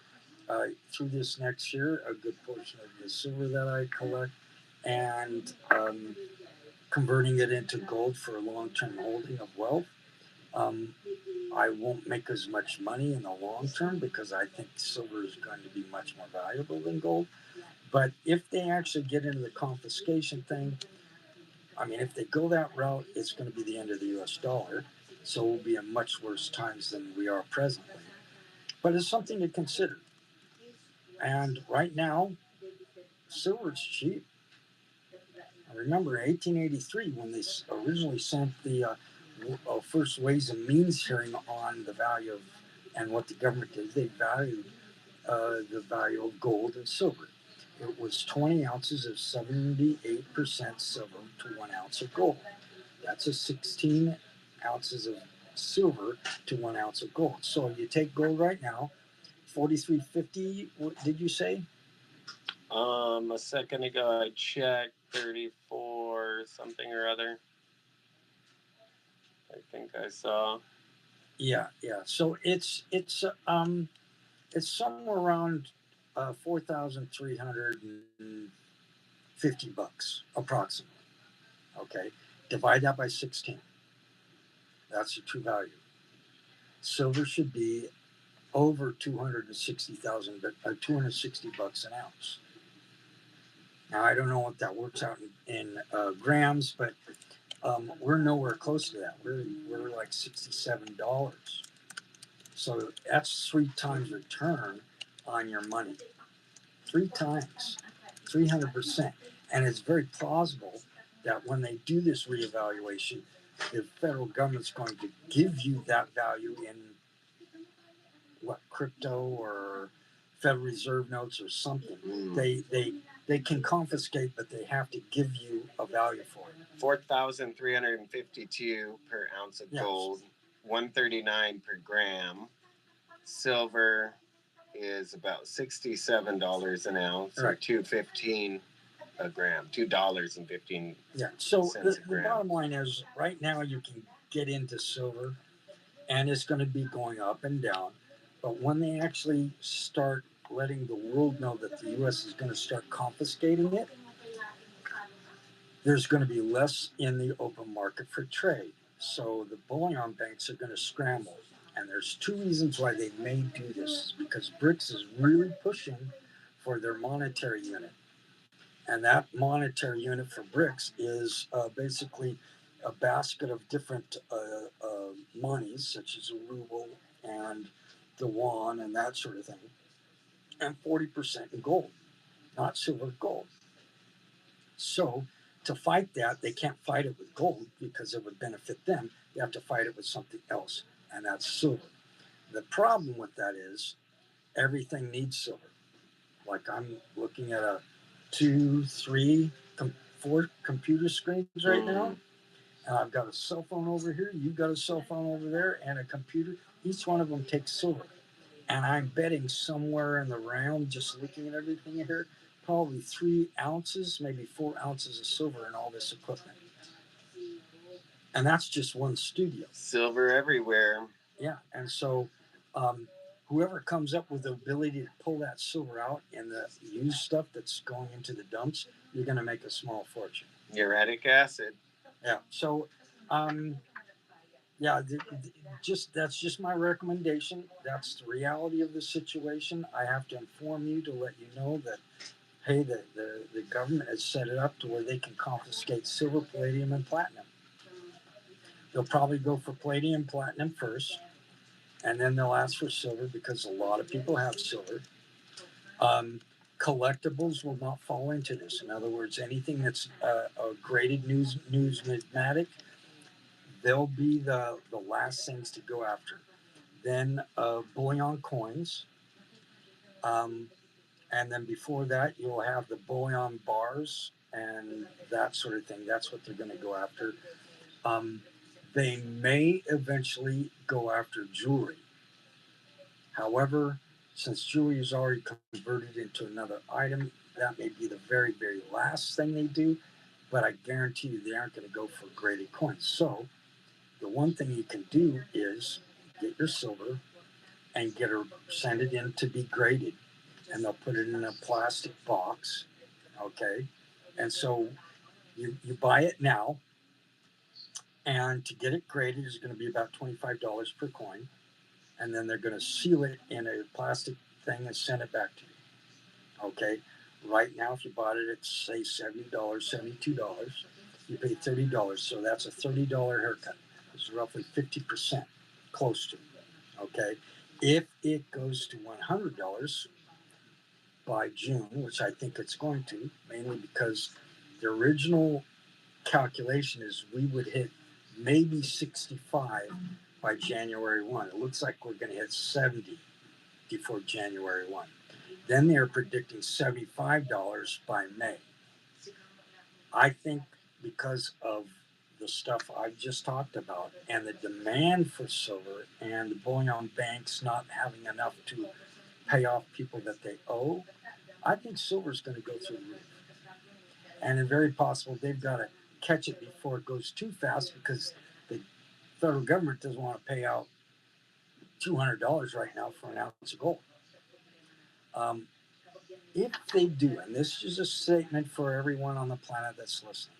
through this next year a good portion of the silver that I collect, and converting it into gold for a long-term holding of wealth. Um, I won't make as much money in the long term, because I think silver is going to be much more valuable than gold. But if they actually get into the confiscation thing, I mean, if they go that route, it's going to be the end of the US dollar. So we'll be in much worse times than we are presently. But it's something to consider. And right now, silver is cheap. I remember in 1883, when they originally sent the first Ways and Means hearing on the value of, and what the government did, they valued the value of gold and silver. It was 20 ounces of 78% silver to 1 ounce of gold. That's a 16 ounces of silver to 1 ounce of gold. So you take gold right now, 43.50. What did you say? A second ago I checked 34 something or other. think I saw. Yeah, yeah. So it's somewhere around 4,350 bucks approximately. Okay, divide that by 16. That's the true value. Silver should be over 260,000, but 260 bucks an ounce. Now I don't know what that works out in grams, but we're nowhere close to that. We're like $67. So that's 3 times return on your money. 3 times, 300%. And it's very plausible that when they do this reevaluation, the federal government's going to give you that value in what, crypto or Federal Reserve notes or something. They can confiscate, but they have to give you a value for it. 4,352 per ounce of gold, 139 per gram. Silver is about $67 an ounce, or $2.15 a gram. $2.15. Yeah. So the bottom line is, right now you can get into silver, and it's going to be going up and down. But when they actually start letting the world know that the U.S. is going to start confiscating it, there's going to be less in the open market for trade. So the bullion banks are going to scramble. And there's 2 reasons why they may do this, because BRICS is really pushing for their monetary unit. And that monetary unit for BRICS is basically a basket of different monies, such as a ruble and the yuan and that sort of thing, and 40% in gold, not silver, gold. So to fight that, they can't fight it with gold because it would benefit them. They have to fight it with something else, and that's silver. The problem with that is everything needs silver. Like I'm looking at a 2, 3, 4 computer screens right now, and I've got a cell phone over here. You've got a cell phone over there, and a computer. Each one of them takes silver, and I'm betting somewhere in the round, just looking at everything here, probably 3 ounces, maybe 4 ounces of silver in all this equipment. And that's just one studio. Silver everywhere. Yeah, and so whoever comes up with the ability to pull that silver out in the used stuff that's going into the dumps, you're going to make a small fortune. Uric acid. Yeah. So, yeah, that's just my recommendation. That's the reality of the situation. I have to inform you to let you know that, hey, the government has set it up to where they can confiscate silver, palladium, and platinum. They'll probably go for palladium, platinum first, and then they'll ask for silver because a lot of people have silver. Collectibles will not fall into this. In other words, anything that's a graded numismatic, they'll be the last things to go after. Then bullion coins, and then before that, you'll have the bullion bars and that sort of thing. That's what they're going to go after. They may eventually go after jewelry. However, since jewelry is already converted into another item, that may be the very, very last thing they do. But I guarantee you they aren't going to go for graded coins. So the one thing you can do is get your silver and send it in to be graded. And they'll put it in a plastic box. Okay. And so you buy it now. And to get it graded is going to be about $25 per coin. And then they're going to seal it in a plastic thing and send it back to you. Okay. Right now, if you bought it at, say, $70, $72, you pay $30. So that's a $30 haircut. It's roughly 50%, close to. Okay. If it goes to $100 by June, which I think it's going to, mainly because the original calculation is we would hit maybe 65 by January 1. It looks like we're going to hit 70 before January 1. Then they're predicting $75 by May. I think because of the stuff I just talked about and the demand for silver and the bullion banks not having enough to pay off people that they owe, I think silver is going to go through the roof. And it's very possible they've got to catch it before it goes too fast because federal government doesn't want to pay out $200 right now for an ounce of gold. Um, if they do, and this is a statement for everyone on the planet that's listening,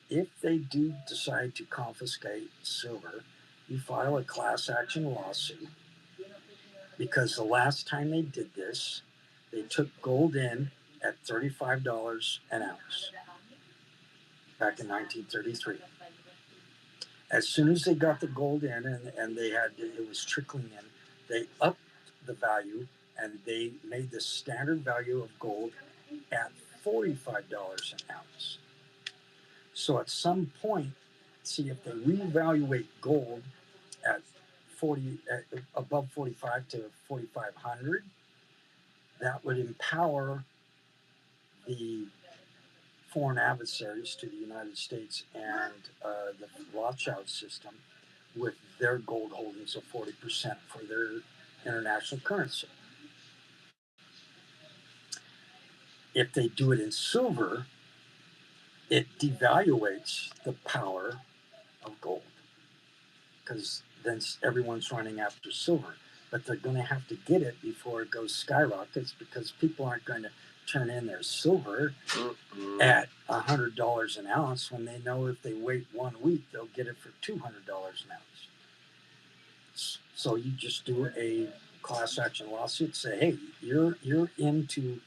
if they do decide to confiscate silver, you file a class action lawsuit, because the last time they did this, they took gold in at $35 an ounce back in 1933. As soon as they got the gold in, and it was trickling in, they upped the value, and they made the standard value of gold at $45 an ounce. So at some point, see, if they reevaluate gold at 40, above 45 to 4,500, that would empower the foreign adversaries to the United States and the Rothschild system with their gold holdings of 40% for their international currency. If they do it in silver, it devaluates the power of gold, because then everyone's running after silver. But they're going to have to get it before it goes skyrockets, because people aren't going to turn in their silver at $100 an ounce when they know if they wait 1 week, they'll get it for $200 an ounce. So you just do a class action lawsuit, say, hey, you're into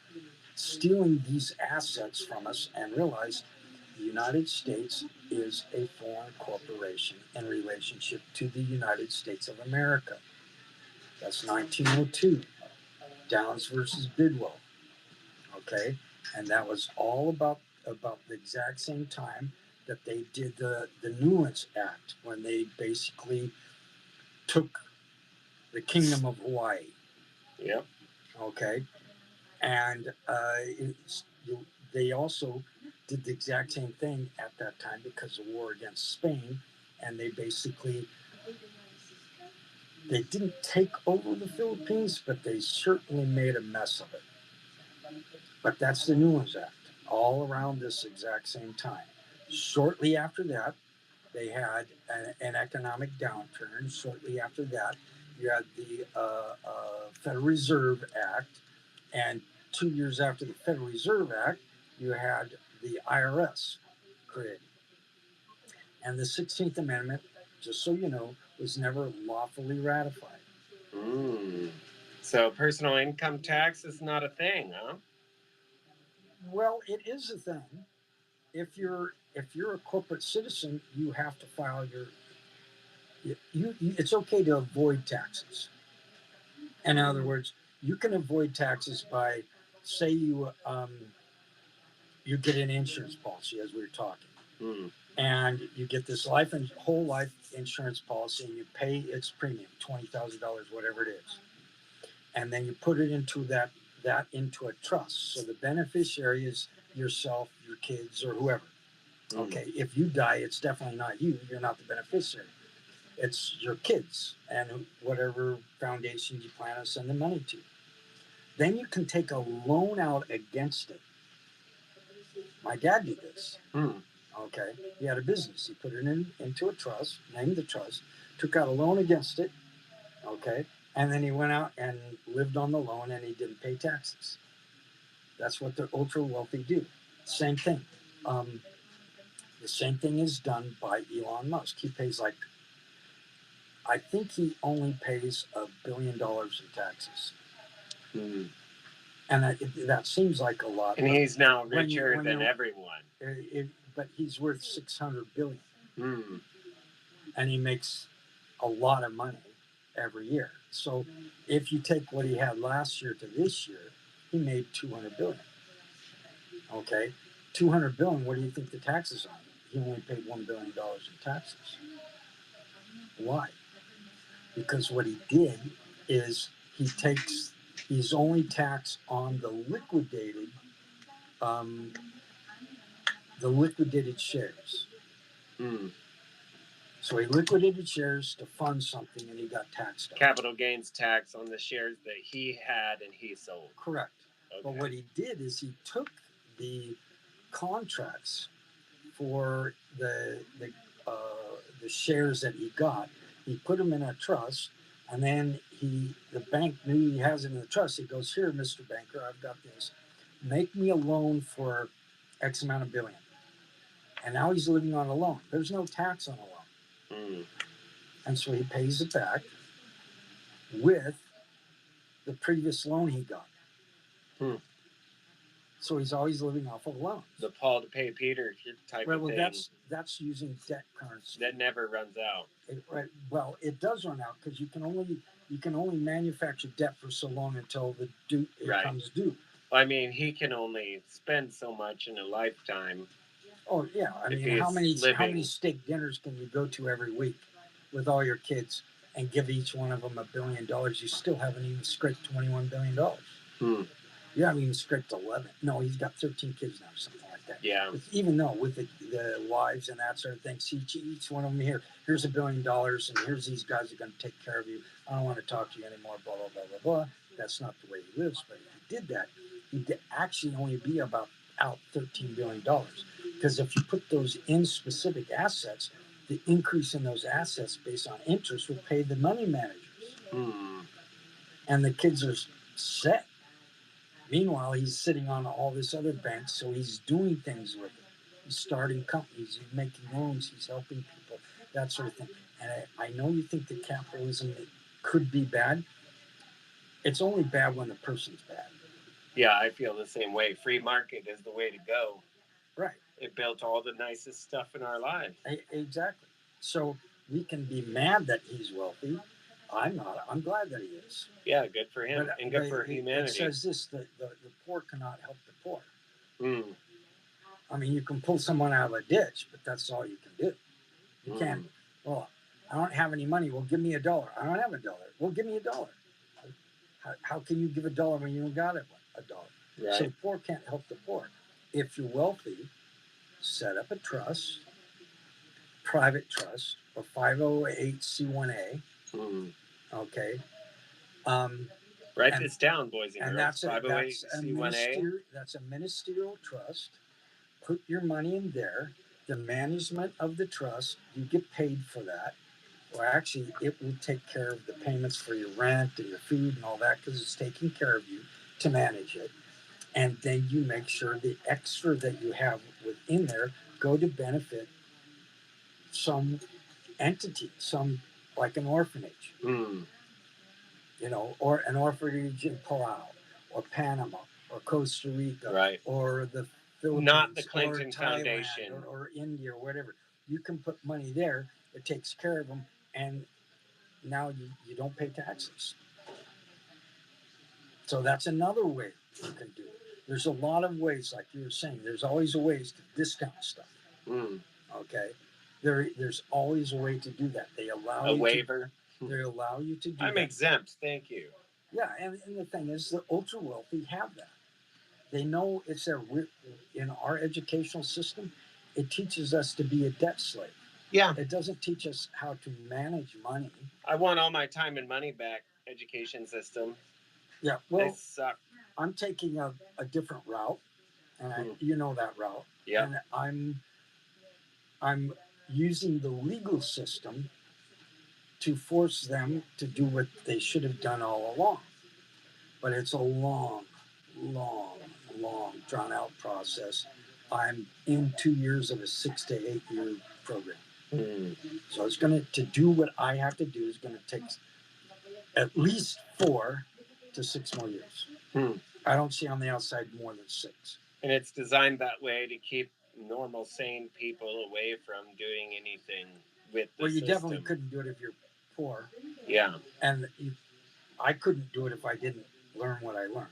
stealing these assets from us, and realize the United States is a foreign corporation in relationship to the United States of America. That's 1902, Downs versus Bidwell. Okay, and that was all about the exact same time that they did the Nuance Act, when they basically took the Kingdom of Hawaii. Yep. Okay, and they also did the exact same thing at that time because of war against Spain, and they didn't take over the Philippines, but they certainly made a mess of it. But that's the Nuance Act, all around this exact same time. Shortly after that, they had an economic downturn. Shortly after that, you had the Federal Reserve Act, and 2 years after the Federal Reserve Act, you had the IRS created. And the 16th Amendment, just so you know, was never lawfully ratified. So personal income tax is not a thing, huh? Well, it is a thing. If you're a corporate citizen, you have to file it's okay to avoid taxes. In other words, you can avoid taxes by, say you get an insurance policy, as we were talking, and you get this whole life insurance policy, and you pay its premium, $20,000, whatever it is, and then you put it into that into a trust. So the beneficiary is yourself, your kids, or whoever. Okay, if you die, it's definitely not you. You're not the beneficiary. It's your kids and whatever foundation you plan to send the money to. Then you can take a loan out against it. My dad did this. Okay, he had a business. He put it into a trust, named the trust, took out a loan against it. Okay, and then he went out and lived on the loan, and he didn't pay taxes. That's what the ultra wealthy do. Same thing. The same thing is done by Elon Musk. He pays I think he only pays $1 billion in taxes. And that seems like a lot. And he's now richer than everyone. But he's worth $600 billion. And he makes a lot of money every year. So if you take what he had last year to this year, he made $200 billion. Okay, $200 billion. What do you think the taxes on? He only paid $1 billion in taxes. Why? Because what he did is he's only taxed on the liquidated shares. So he liquidated shares to fund something, and he got taxed on capital gains tax on the shares that he had and he sold. Correct. Okay. But what he did is he took the contracts for the the shares that he got. He put them in a trust, and then the bank knew he has it in the trust. He goes, "Here, Mr. Banker, I've got this. Make me a loan for X amount of billion." And now he's living on a loan. There's no tax on a loan. Mm. And so he pays it back with the previous loan he got. Hmm. So he's always living off of loans. The Paul to pay Peter type of thing. Well, that's using debt currency. That never runs out. It does run out because you can only manufacture debt for so long until it comes due. I mean, he can only spend so much in a lifetime. Oh yeah, I mean, how many steak dinners can you go to every week with all your kids and give each one of them $1 billion? You still haven't even scraped $21 billion. You haven't even scraped 11. No, he's got 13 kids now, or something like that. Yeah. Even though with the wives and that sort of thing, see each one of them here's $1 billion, and here's these guys are going to take care of you. I don't want to talk to you anymore. Blah blah blah blah blah. That's not the way he lives. But if he did that, he'd actually only be out $13 billion. Because if you put those in specific assets, the increase in those assets based on interest will pay the money managers. And the kids are set. Meanwhile, he's sitting on all this other banks, so he's doing things with it. He's starting companies, he's making loans, he's helping people, that sort of thing. And I know you think that capitalism could be bad. It's only bad when the person's bad. Yeah, I feel the same way. Free market is the way to go. Right. It built all the nicest stuff in our lives. Exactly. So we can be mad that he's wealthy. I'm not. I'm glad that he is. Yeah, good for him and good for humanity. It says this, the poor cannot help the poor. Mm. I mean, you can pull someone out of a ditch, but that's all you can do. You can't, well, I don't have any money. Well, give me $1. I don't have $1. Well, give me $1. How can you give $1 when you don't got it? $1. Right. So the poor can't help the poor. If you're wealthy, set up a trust, private trust, or 508c1a. Okay. Write this down, boys and girls. That's a ministerial trust. Put your money in there. The management of the trust, you get paid for that. Or actually, it will take care of the payments for your rent and your food and all that because it's taking care of you to manage it. And then you make sure the extra that you have within there go to benefit some entity, like an orphanage. Or an orphanage in Palau, or Panama, or Costa Rica, right, or the Philippines, not the Clinton or Thailand, Foundation, or India, or whatever. You can put money there. It takes care of them, and now you don't pay taxes. So that's another way you can do it. There's a lot of ways, like you were saying. There's always a ways to discount stuff. Okay, there's always a way to do that. They allow a waiver. They allow you to do I'm exempt, thank you. Yeah, and the thing is, the ultra wealthy have that. They know it's in our educational system, it teaches us to be a debt slave. Yeah. It doesn't teach us how to manage money. I want all my time and money back, education system. Yeah, well, they suck. I'm taking a different route, and you know that route. Yeah. And I'm using the legal system to force them to do what they should have done all along. But it's a long, drawn-out process. I'm in 2 years of a 6 to 8 year program. So it's to do what I have to do is going to take at least 4 to 6 more years. I don't see on the outside more than 6. And it's designed that way to keep normal, sane people away from doing anything with the system. Definitely couldn't do it if you're poor. Yeah. And I couldn't do it if I didn't learn what I learned.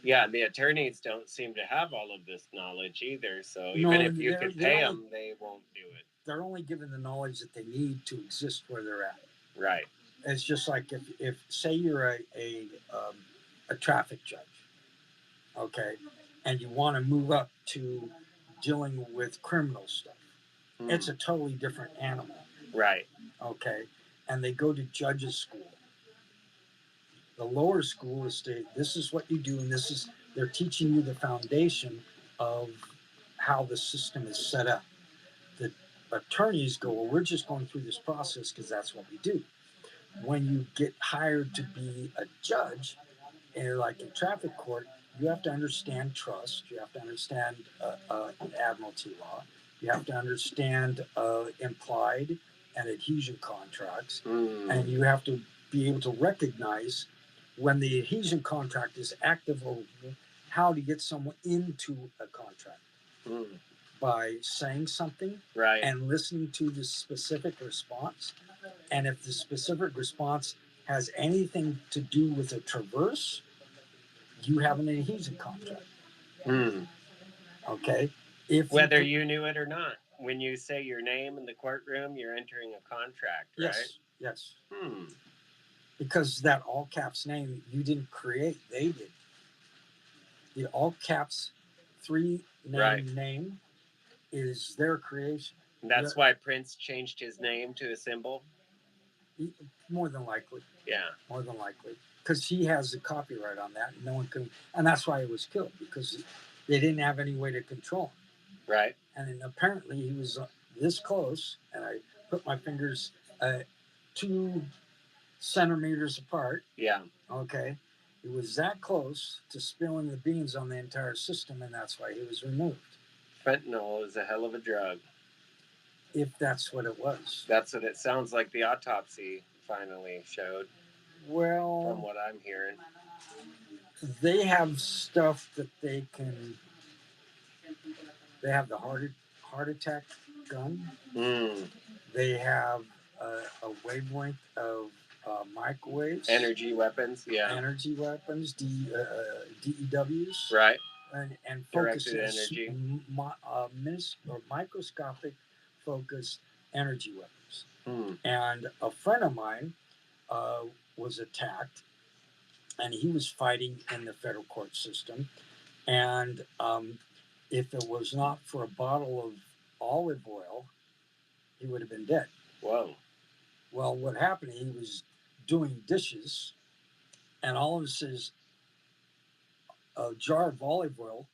Yeah, the attorneys don't seem to have all of this knowledge either. So even if you can pay them, they won't do it. They're only given the knowledge that they need to exist where they're at. Right. It's just like if say you're a traffic judge, okay, and you want to move up to dealing with criminal stuff. It's a totally different animal. Right. Okay. And they go to judges school. The lower school is this is what you do, and they're teaching you the foundation of how the system is set up. attorneys go, well, we're just going through this process because that's what we do. When you get hired to be a judge, and like in traffic court, you have to understand trust. You have to understand admiralty law. You have to understand implied and adhesion contracts, and you have to be able to recognize when the adhesion contract is active or how to get someone into a contract by saying something and listening to the specific response. And if the specific response has anything to do with a traverse, you have an adhesion contract. Okay? If Whether you knew it or not. When you say your name in the courtroom, you're entering a contract, right? Yes. Because that all caps name you didn't create, they did. The all caps 3 name is their creation. That's why Prince changed his name to a symbol? More than likely. Yeah. More than likely. Because he has the copyright on that, and no one can. And that's why he was killed, because they didn't have any way to control him. Right. And then apparently he was this close, and I put my fingers 2 centimeters apart. Yeah. Okay. He was that close to spilling the beans on the entire system, and that's why he was removed. Fentanyl is a hell of a drug. If that's what it was. That's what it sounds like the autopsy finally showed. Well, from what I'm hearing, they have stuff that they can. They have the heart attack gun. They have a wavelength of microwaves. Energy weapons, yeah. Energy weapons, DEWs. Right. And directed energy. Or microscopic focused energy weapons. And a friend of mine was attacked, and he was fighting in the federal court system. And if it was not for a bottle of olive oil, he would have been dead. Whoa. Well, what happened, he was doing dishes, and all of a sudden, a jar of olive oil,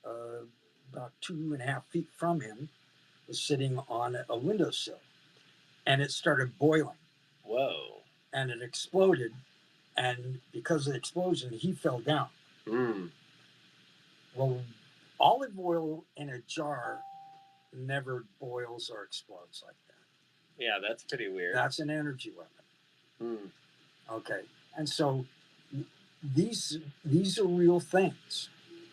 about 2.5 feet from him, was sitting on a windowsill, and it started boiling. Whoa. And it exploded, and because of the explosion, he fell down. Well, olive oil in a jar never boils or explodes like that. Yeah, that's pretty weird. That's an energy weapon. Okay. And so these are real things.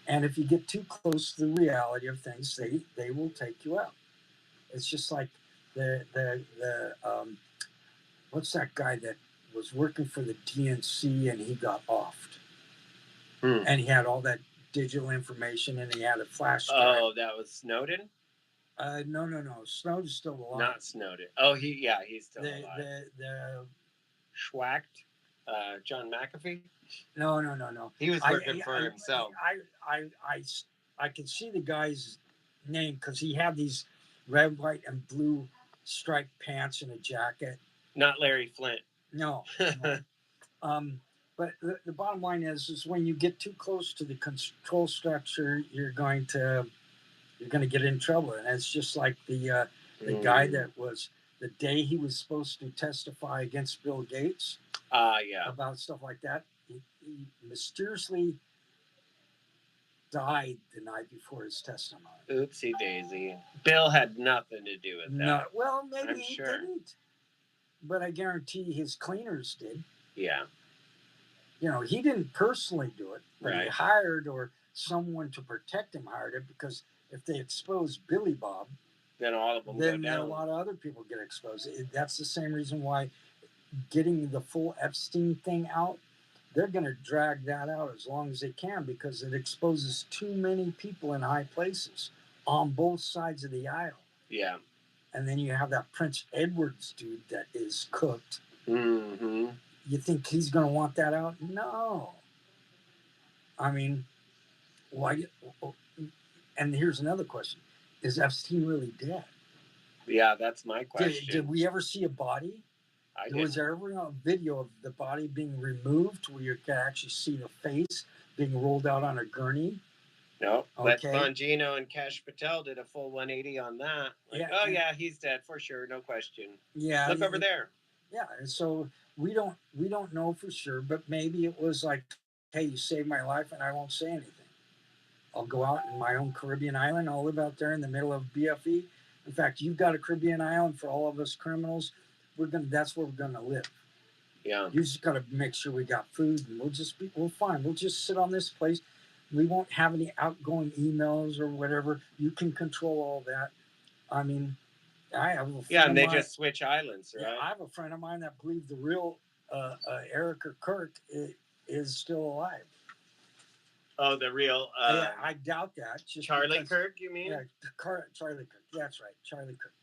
And if you get too close to the reality of things, they will take you out. It's just like the what's that guy that was working for the DNC and he got offed? And he had all that digital information and he had a flash drive. Oh, that was Snowden? No. Snowden's still alive. Not Snowden. Oh, he's still alive. The Schwacked? John McAfee? No. He was working for himself. I can see the guy's name because he had these red, white, and blue striped pants and a jacket. Not Larry Flint. No. But the bottom line is when you get too close to the control structure, you're going to get in trouble. And it's just like the guy that was the day he was supposed to testify against Bill Gates. About stuff like that. He mysteriously died the night before his testimony. Oopsie daisy. Bill had nothing to do with that. No, well, maybe he didn't. But I guarantee his cleaners did. Yeah. He didn't personally do it, but right. He hired or someone to protect him hired it because if they expose Billy Bob, then all of them then go down. A lot of other people get exposed. That's the same reason why getting the full Epstein thing out, they're going to drag that out as long as they can because it exposes too many people in high places on both sides of the aisle. Yeah. And then you have that Prince Edward's dude that is cooked. Mm-hmm. You think he's going to want that out? No. I mean, why? And here's another question. Is Epstein really dead? Yeah, that's my question. Did we ever see a body? Was there ever a video of the body being removed where you can actually see the face being rolled out on a gurney? No, but Okay. Bongino and Cash Patel did a full 180 on that. Like, Yeah. oh yeah, he's dead for sure, no question. Yeah. Look over there. Yeah. And so we don't know for sure, but maybe it was like, hey, you saved my life, and I won't say anything. I'll go out in my own Caribbean island. I'll live out there in the middle of BFE. In fact, you've got a Caribbean island for all of us criminals. That's where we're gonna live. Yeah. You just gotta make sure we got food, and we'll fine. We'll just sit on this place. We won't have any outgoing emails or whatever. You can control all that. I mean, I have a friend Yeah, and of they mine, just switch islands, right? Yeah, I have a friend of mine that believed the real Erica Kirk is still alive. Oh, the real Yeah, I doubt that. Just Charlie because, Kirk, you mean? Yeah, Charlie Kirk. That's right, Charlie Kirk.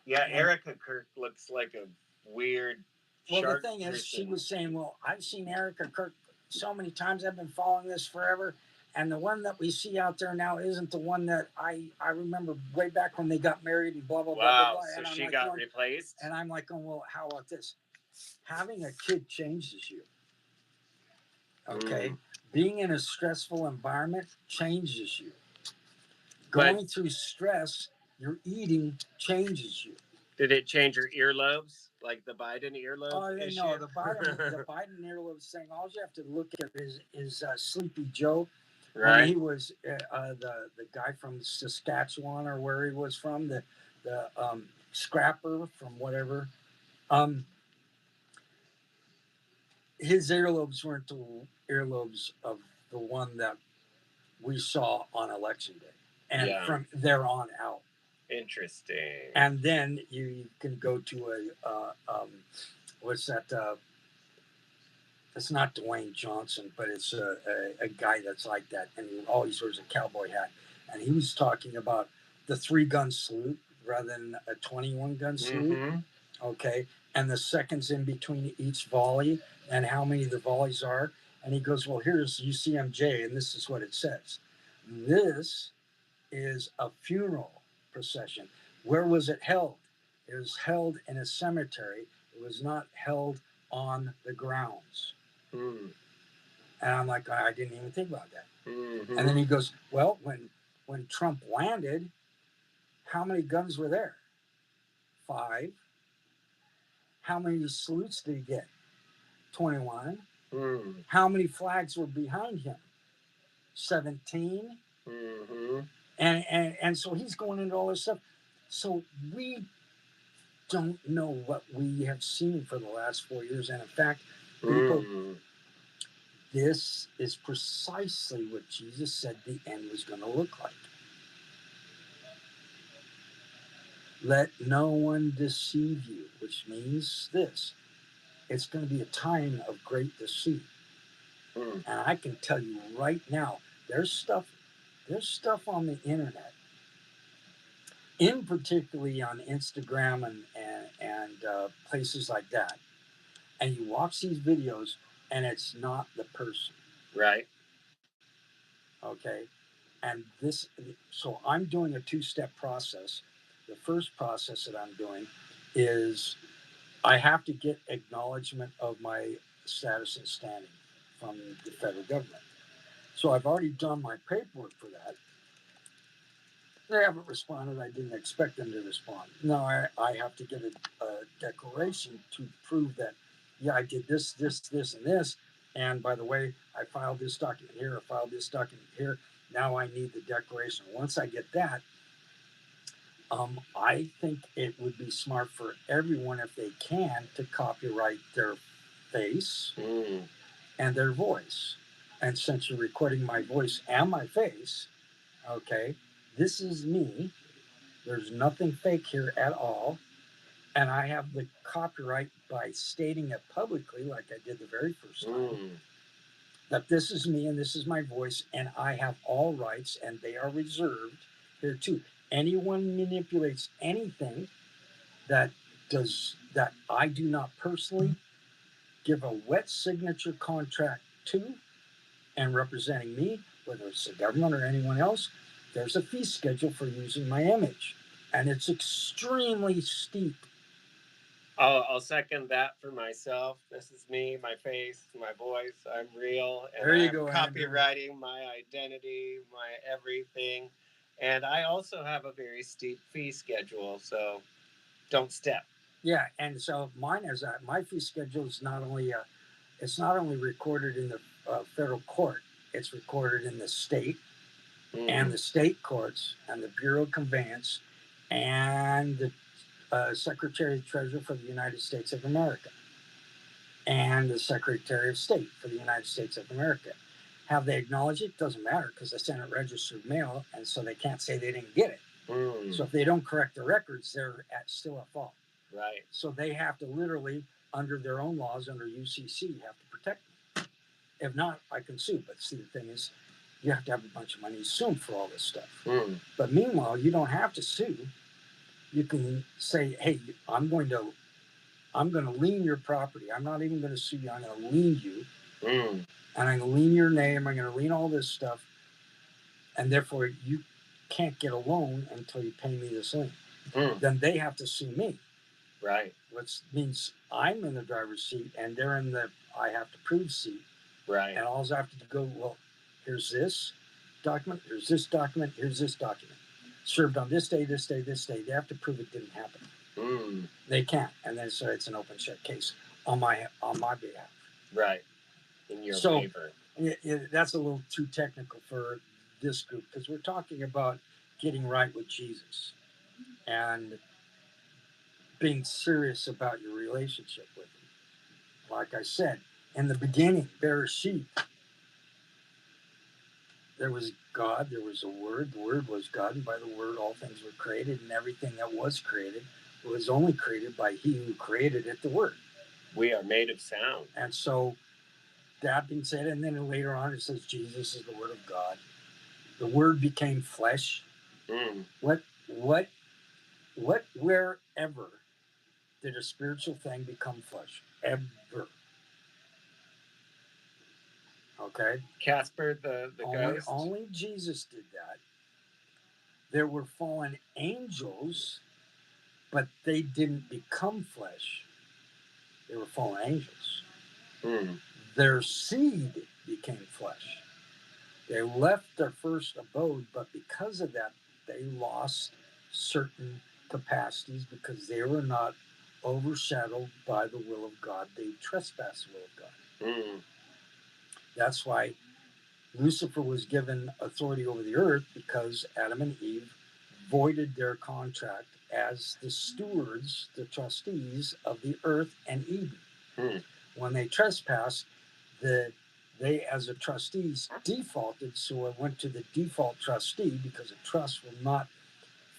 Yeah, Erica Kirk looks like a weird Well, the shark thing is, person. she was saying, "Well, I've seen Erica Kirk so many times. I've been following this forever, and the one that we see out there now isn't the one that I remember way back when they got married and blah blah blah blah blah." So And she got replaced. And I'm like, "Well, how about this? Having a kid changes you. Okay, being in a stressful environment changes you. Going through stress, your eating changes you." Did it change your earlobes, like the Biden earlobe? Oh, no, the Biden earlobe thing. All you have to look at is Sleepy Joe, right? When he was the guy from Saskatchewan or where he was from, the scrapper from whatever. His earlobes weren't the earlobes of the one that we saw on election day, and from there on out. Interesting. And then you can go to what's that? It's not Dwayne Johnson, but it's a guy that's like that, and he always wears a cowboy hat. And he was talking about the 3-gun salute rather than a 21-gun salute. Mm-hmm. Okay, and the seconds in between each volley and how many the volleys are. And he goes, "Well, here's UCMJ, and this is what it says. This is a funeral procession. Where was it held? It was held in a cemetery. It was not held on the grounds." Mm. And I'm like, I didn't even think about that. Mm-hmm. And then he goes, "Well, when Trump landed, how many guns were there? 5. How many salutes did he get? 21. Mm. How many flags were behind him? 17. Mm-hmm. And so he's going into all this stuff. So we don't know what we have seen for the last 4 years. And in fact, people, this is precisely what Jesus said the end was going to look like. Let no one deceive you, which means this. It's going to be a time of great deceit. And I can tell you right now, there's stuff on the internet, in particularly on Instagram and places like that. And you watch these videos, and it's not the person. Right. Okay. And so I'm doing a 2-step process. The first process that I'm doing is I have to get acknowledgement of my status and standing from the federal government. So I've already done my paperwork for that. They haven't responded. I didn't expect them to respond. No, I have to get a declaration to prove that, yeah, I did this, and this. And by the way, I filed this document here, I filed this document here. Now I need the declaration. Once I get that, I think it would be smart for everyone, if they can, to copyright their face and their voice. And since you're recording my voice and my face, okay, this is me. There's nothing fake here at all. And I have the copyright by stating it publicly, like I did the very first time, that this is me and this is my voice, and I have all rights, and they are reserved here too. Anyone manipulates anything that I do not personally give a wet signature contract to and representing me, whether it's the government or anyone else, there's a fee schedule for using my image. And it's extremely steep. I'll second that for myself. This is me, my face, my voice. I'm real, and There you I'm go, copywriting my identity, my everything. And I also have a very steep fee schedule, so don't step. Yeah, and so mine is my fee schedule is not only it's not only recorded in the federal court, it's recorded in the state and the state courts and the Bureau of Conveyance and the Secretary of Treasury for the United States of America and the Secretary of State for the United States of America. Have they acknowledged it? Doesn't matter because they sent it registered mail, and so they can't say they didn't get it. So if they don't correct the records, they're still at fault. Right. So they have to literally, under their own laws, under UCC, have to protect me. If not, I can sue. But see, the thing is, you have to have a bunch of money to sue for all this stuff. But meanwhile, you don't have to sue. You can say, "Hey, I'm going to lien your property. I'm not even going to sue you. I'm going to lien you, and I'm going to lien your name. I'm going to lien all this stuff, and therefore you can't get a loan until you pay me this lien." Then they have to sue me. Right. Which means I'm in the driver's seat and they're in the I have to prove seat. Right. And all I have to go, well, here's this document, here's this document, here's this document. Served on this day, this day, this day. They have to prove it didn't happen. They can't. And then so it's an open shut case on my behalf. Right. In your favor. That's a little too technical for this group because we're talking about getting right with Jesus and being serious about your relationship with him. Like I said, in the beginning, Bereshit, there was God, there was a Word, the Word was God, and by the Word all things were created, and everything that was created was only created by He who created it, the Word. We are made of sound. And so, that being said, and then later on it says Jesus is the Word of God. The Word became flesh. Wherever did a spiritual thing become flesh? Ever. Okay? Casper the ghost? Only Jesus did that. There were fallen angels, but they didn't become flesh. They were fallen angels. Their seed became flesh. They left their first abode, but because of that, they lost certain capacities because they were not overshadowed by the will of God. They trespassed the will of God. That's why Lucifer was given authority over the earth because Adam and Eve voided their contract as the stewards, the trustees of the earth and Eden. When they trespassed, they as a trustees defaulted, so it went to the default trustee because a trust will not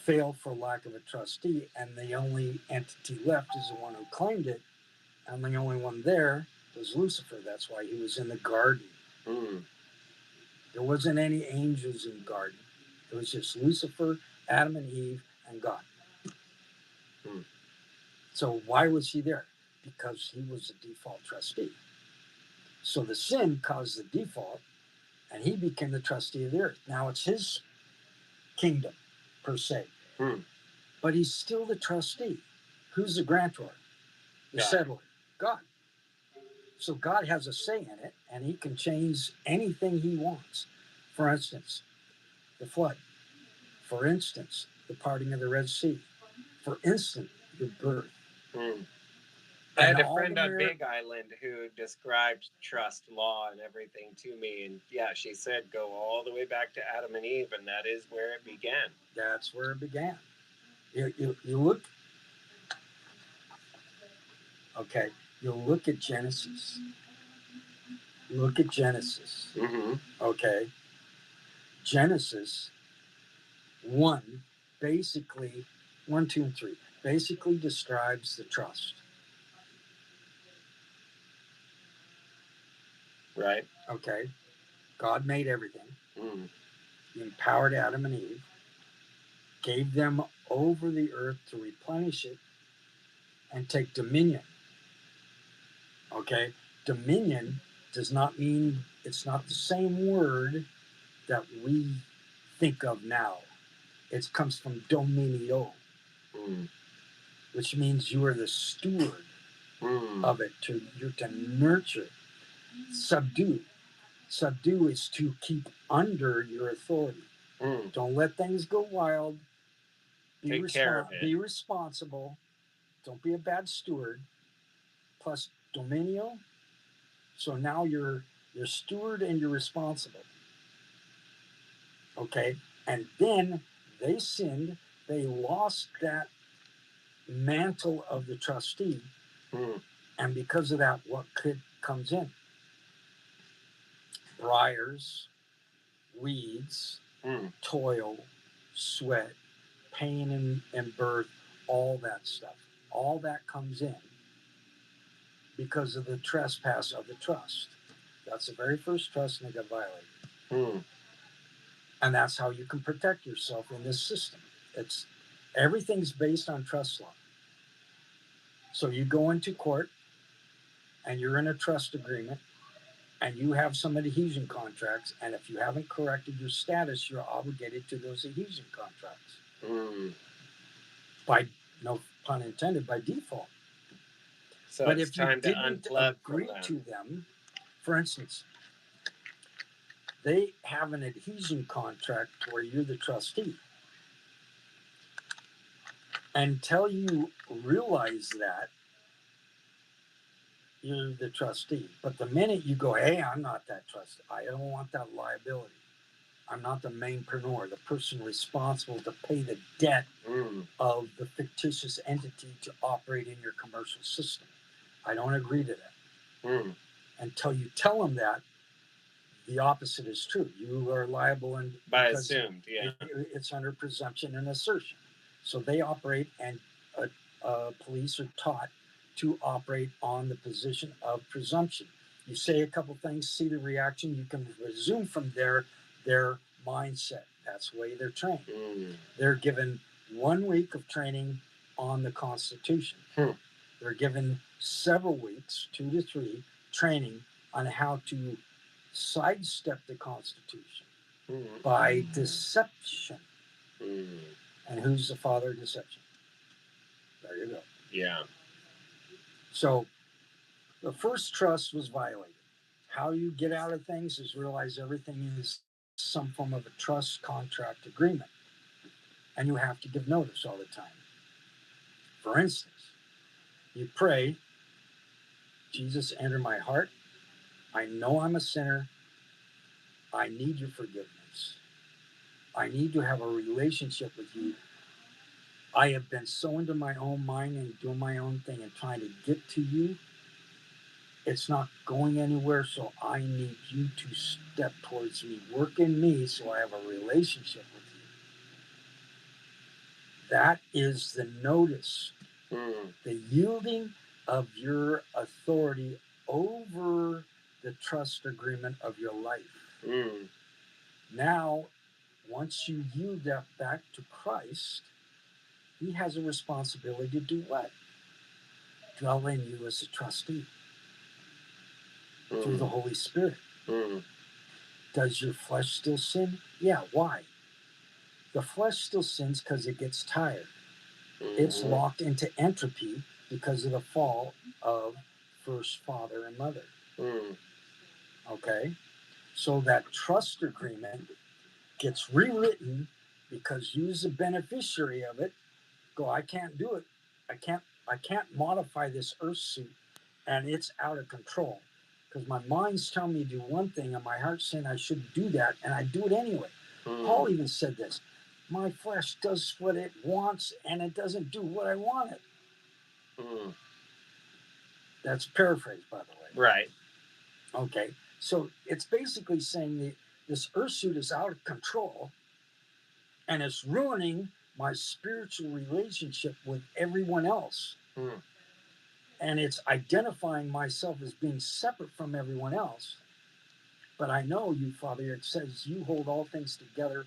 fail for lack of a trustee, and the only entity left is the one who claimed it, and the only one there was Lucifer. That's why he was in the garden. There wasn't any angels in the garden. It was just Lucifer, Adam and Eve, and God. So why was he there? Because he was the default trustee. So the sin caused the default, and he became the trustee of the earth. Now it's his kingdom, per se. But he's still the trustee. Who's the grantor? The settler? God. So God has a say in it, and he can change anything he wants. For instance, the flood. For instance, the parting of the Red Sea. For instance, your birth. I had a friend on Big Island who described trust law and everything to me, and yeah, she said go all the way back to Adam and Eve, and that is where it began. That's where it began. You look. Okay, you look at Genesis. Look at Genesis. Okay, Genesis 1, basically 1, 2, and 3 basically describes the trust. Right. Okay. God made everything. He empowered Adam and Eve, gave them over the earth to replenish it and take dominion. Okay? Dominion does not mean, it's not the same word that we think of now. It comes from dominio, which means you are the steward of it. You're to nurture, subdue. Subdue is to keep under your authority. Don't let things go wild. Take care of it. Be responsible. Don't be a bad steward. Plus dominio. So now you're steward and you're responsible. Okay? And then they sinned. They lost that mantle of the trustee. And because of that, what comes in? Briars, weeds, toil, sweat, pain and birth, all that stuff. All that comes in because of the trespass of the trust. That's the very first trust, and it got violated. And that's how you can protect yourself in this system. Everything's based on trust law. So you go into court, and you're in a trust agreement, and you have some adhesion contracts, and if you haven't corrected your status, you're obligated to those adhesion contracts. By, no pun intended, by default. So but if you didn't agree to them, for instance, they have an adhesion contract where you're the trustee. Until you realize that, you're the trustee. But the minute you go, hey, I'm not that trustee, I don't want that liability. I'm not the mainpreneur, the person responsible to pay the debt of the fictitious entity to operate in your commercial system. I don't agree to that. Until you tell them that, the opposite is true. You are liable and by assumed, it's under presumption and assertion. So they operate, and police are taught to operate on the position of presumption. You say a couple things, see the reaction, you can resume from their mindset. That's the way they're trained. They're given 1 week of training on the Constitution. They're given several weeks, 2 to 3, training on how to sidestep the Constitution by deception. And who's the father of deception? There you go. Yeah. So the first trust was violated. How you get out of things is realize everything is some form of a trust contract agreement. And you have to give notice all the time. For instance, you pray, Jesus, enter my heart. I know I'm a sinner. I need your forgiveness. I need to have a relationship with you. I have been so into my own mind and doing my own thing and trying to get to you. It's not going anywhere, so I need you to step towards me, work in me so I have a relationship with you. That is the notice, the yielding of your authority over the trust agreement of your life. Now, once you yield that back to Christ, he has a responsibility to do what? Dwell in you as a trustee through the Holy Spirit. Does your flesh still sin? Yeah, why? The flesh still sins because it gets tired. It's locked into entropy because of the fall of first father and mother. Okay? So that trust agreement gets rewritten because you as a beneficiary of it go, I can't do it. I can't modify this earth suit, and it's out of control. Because my mind's telling me to do one thing and my heart's saying I shouldn't do that, and I do it anyway. Paul even said this. My flesh does what it wants, and it doesn't do what I want it. That's paraphrased, by the way. Right. Okay. So it's basically saying that this earth suit is out of control, and it's ruining my spiritual relationship with everyone else. And it's identifying myself as being separate from everyone else. But I know you, Father, it says you hold all things together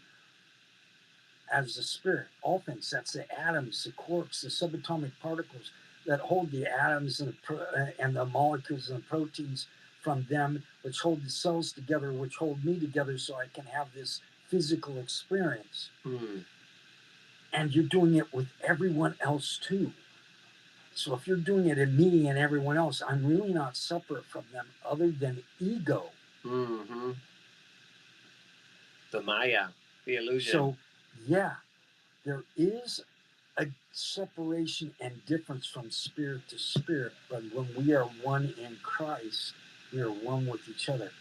as the Spirit. All things. That's the atoms, the quarks, the subatomic particles that hold the atoms and the molecules and the proteins from them, which hold the cells together, which hold me together so I can have this physical experience. And you're doing it with everyone else too. So if you're doing it in me and everyone else, I'm really not separate from them other than ego. Mm-hmm. The Maya, the illusion. So, yeah, there is a separation and difference from spirit to spirit, but when we are one in Christ, we are one with each other.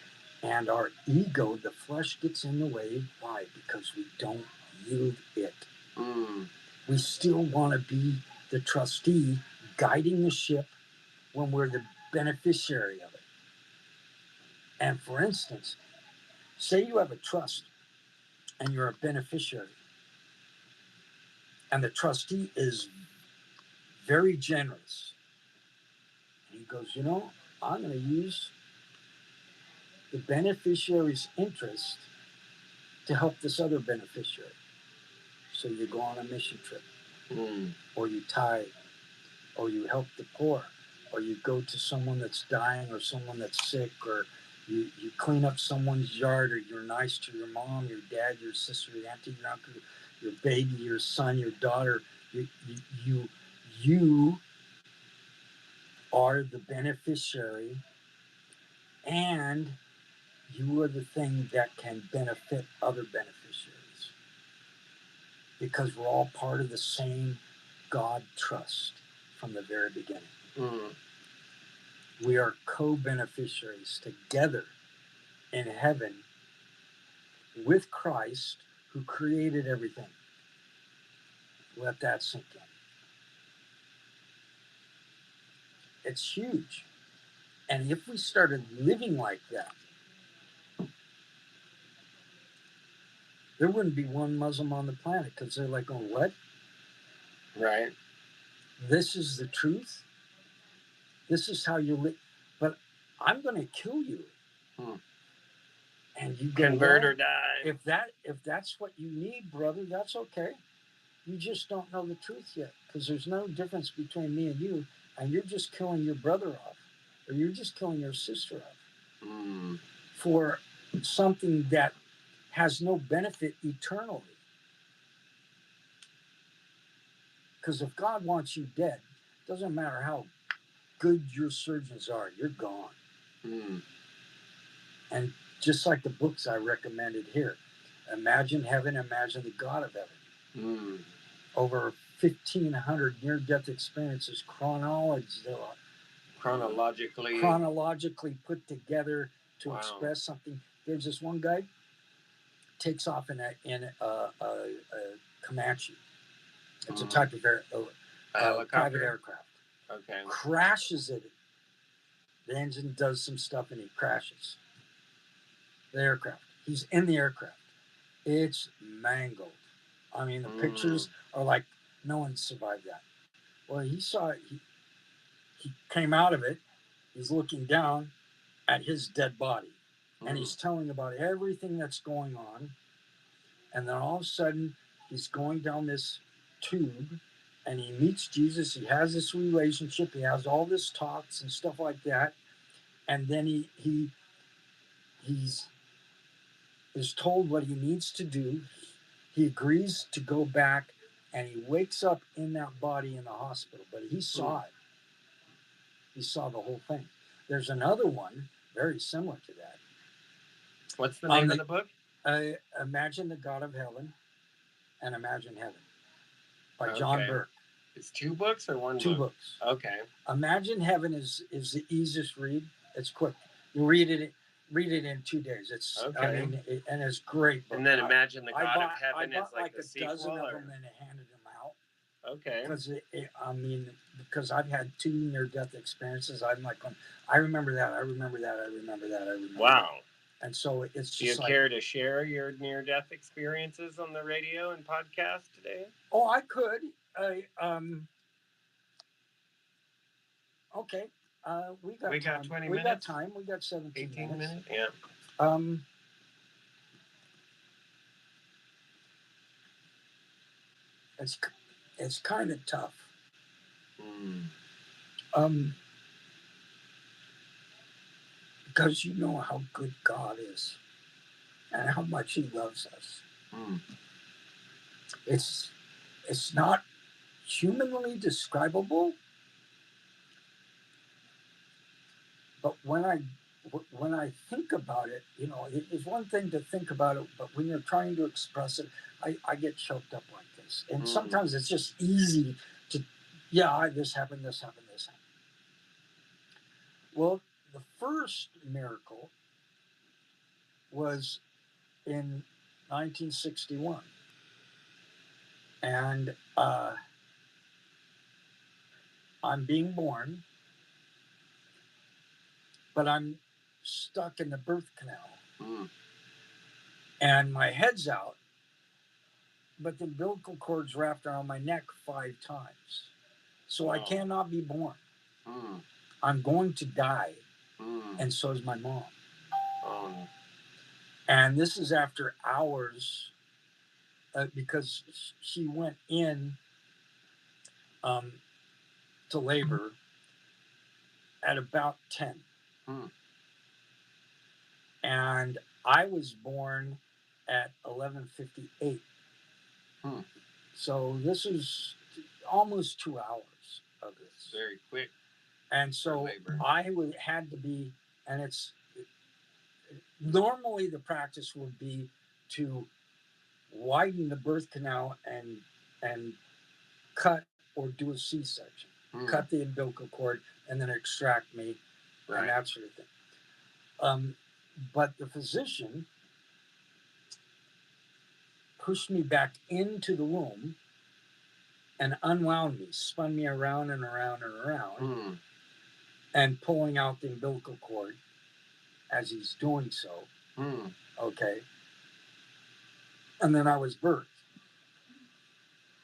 And our ego, the flesh, gets in the way. Why? Because we don't yield it. We still want to be the trustee guiding the ship when we're the beneficiary of it. And for instance, say you have a trust and you're a beneficiary, and the trustee is very generous. And he goes, I'm going to use the beneficiary's interest to help this other beneficiary. So you go on a mission trip, or you tithe, or you help the poor, or you go to someone that's dying or someone that's sick, or you clean up someone's yard, or you're nice to your mom, your dad, your sister, your auntie, your uncle, your baby, your son, your daughter. You are the beneficiary, and you are the thing that can benefit other beneficiaries, because we're all part of the same God trust from the very beginning. We are co-beneficiaries together in heaven with Christ, who created everything. Let that sink in. It's huge. And if we started living like that, there wouldn't be one Muslim on the planet, because they're like, oh, what? Right. This is the truth. This is how you live. But I'm going to kill you. And you go, convert or die. If that's what you need, brother, that's okay. You just don't know the truth yet, because there's no difference between me and you, and you're just killing your brother off, or you're just killing your sister off for something that has no benefit eternally. Because if God wants you dead, it doesn't matter how good your surgeons are, you're gone. And just like the books I recommended here, Imagine Heaven, Imagine the God of Heaven. Over 1,500 near-death experiences, chronologically put together to express something. There's this one guy takes off in a Comanche. It's a type of private aircraft. Okay. Crashes it. The engine does some stuff and he crashes the aircraft. He's in the aircraft. It's mangled. I mean, the pictures are like, no one survived that. Well, he saw it. He came out of it. He's looking down at his dead body. And he's telling about everything that's going on. And then all of a sudden, he's going down this tube and he meets Jesus. He has this relationship. He has all this talks and stuff like that. And then he is told what he needs to do. He agrees to go back, and he wakes up in that body in the hospital. But he saw it. He saw the whole thing. There's another one very similar to that. What's the name of the book? Imagine the God of Heaven and Imagine Heaven by John Burke. It's 2 books or one book? 2 books. Okay. Imagine Heaven is the easiest read. It's quick. You read it in 2 days. It's and it's great. And then Imagine the God of Heaven is like the sequel, a dozen of them and handed them out. Okay. Because I've had 2 near-death experiences. I'm like, I remember that. I remember that. I remember that. I remember. Wow. That. And so it's just. Do you care to share your near-death experiences on the radio and podcast today? Oh, I could. Okay. We got 20 minutes. We got time. We got 17 minutes. Yeah. It's kind of tough. Because you know how good God is and how much He loves us. It's not humanly describable, But when I think about it, you know, it's one thing to think about it, but when you're trying to express it, I get choked up like this. And sometimes it's just easy to, yeah, this happened, this happened, this happened. Well, the first miracle was in 1961. And I'm being born, but I'm stuck in the birth canal. And my head's out, but the umbilical cord's wrapped around my neck 5 times. So I cannot be born. I'm going to die. And so is my mom. And this is after hours because she went in to labor at about 10. And I was born at 11:58. So this is almost 2 hours of this. Very quick. And so I had to be, and it's normally the practice would be to widen the birth canal and cut or do a C-section, cut the umbilical cord, and then extract me, and that sort of thing. But the physician pushed me back into the womb and unwound me, spun me around and around and around, and pulling out the umbilical cord as he's doing so. Okay. And then I was birthed.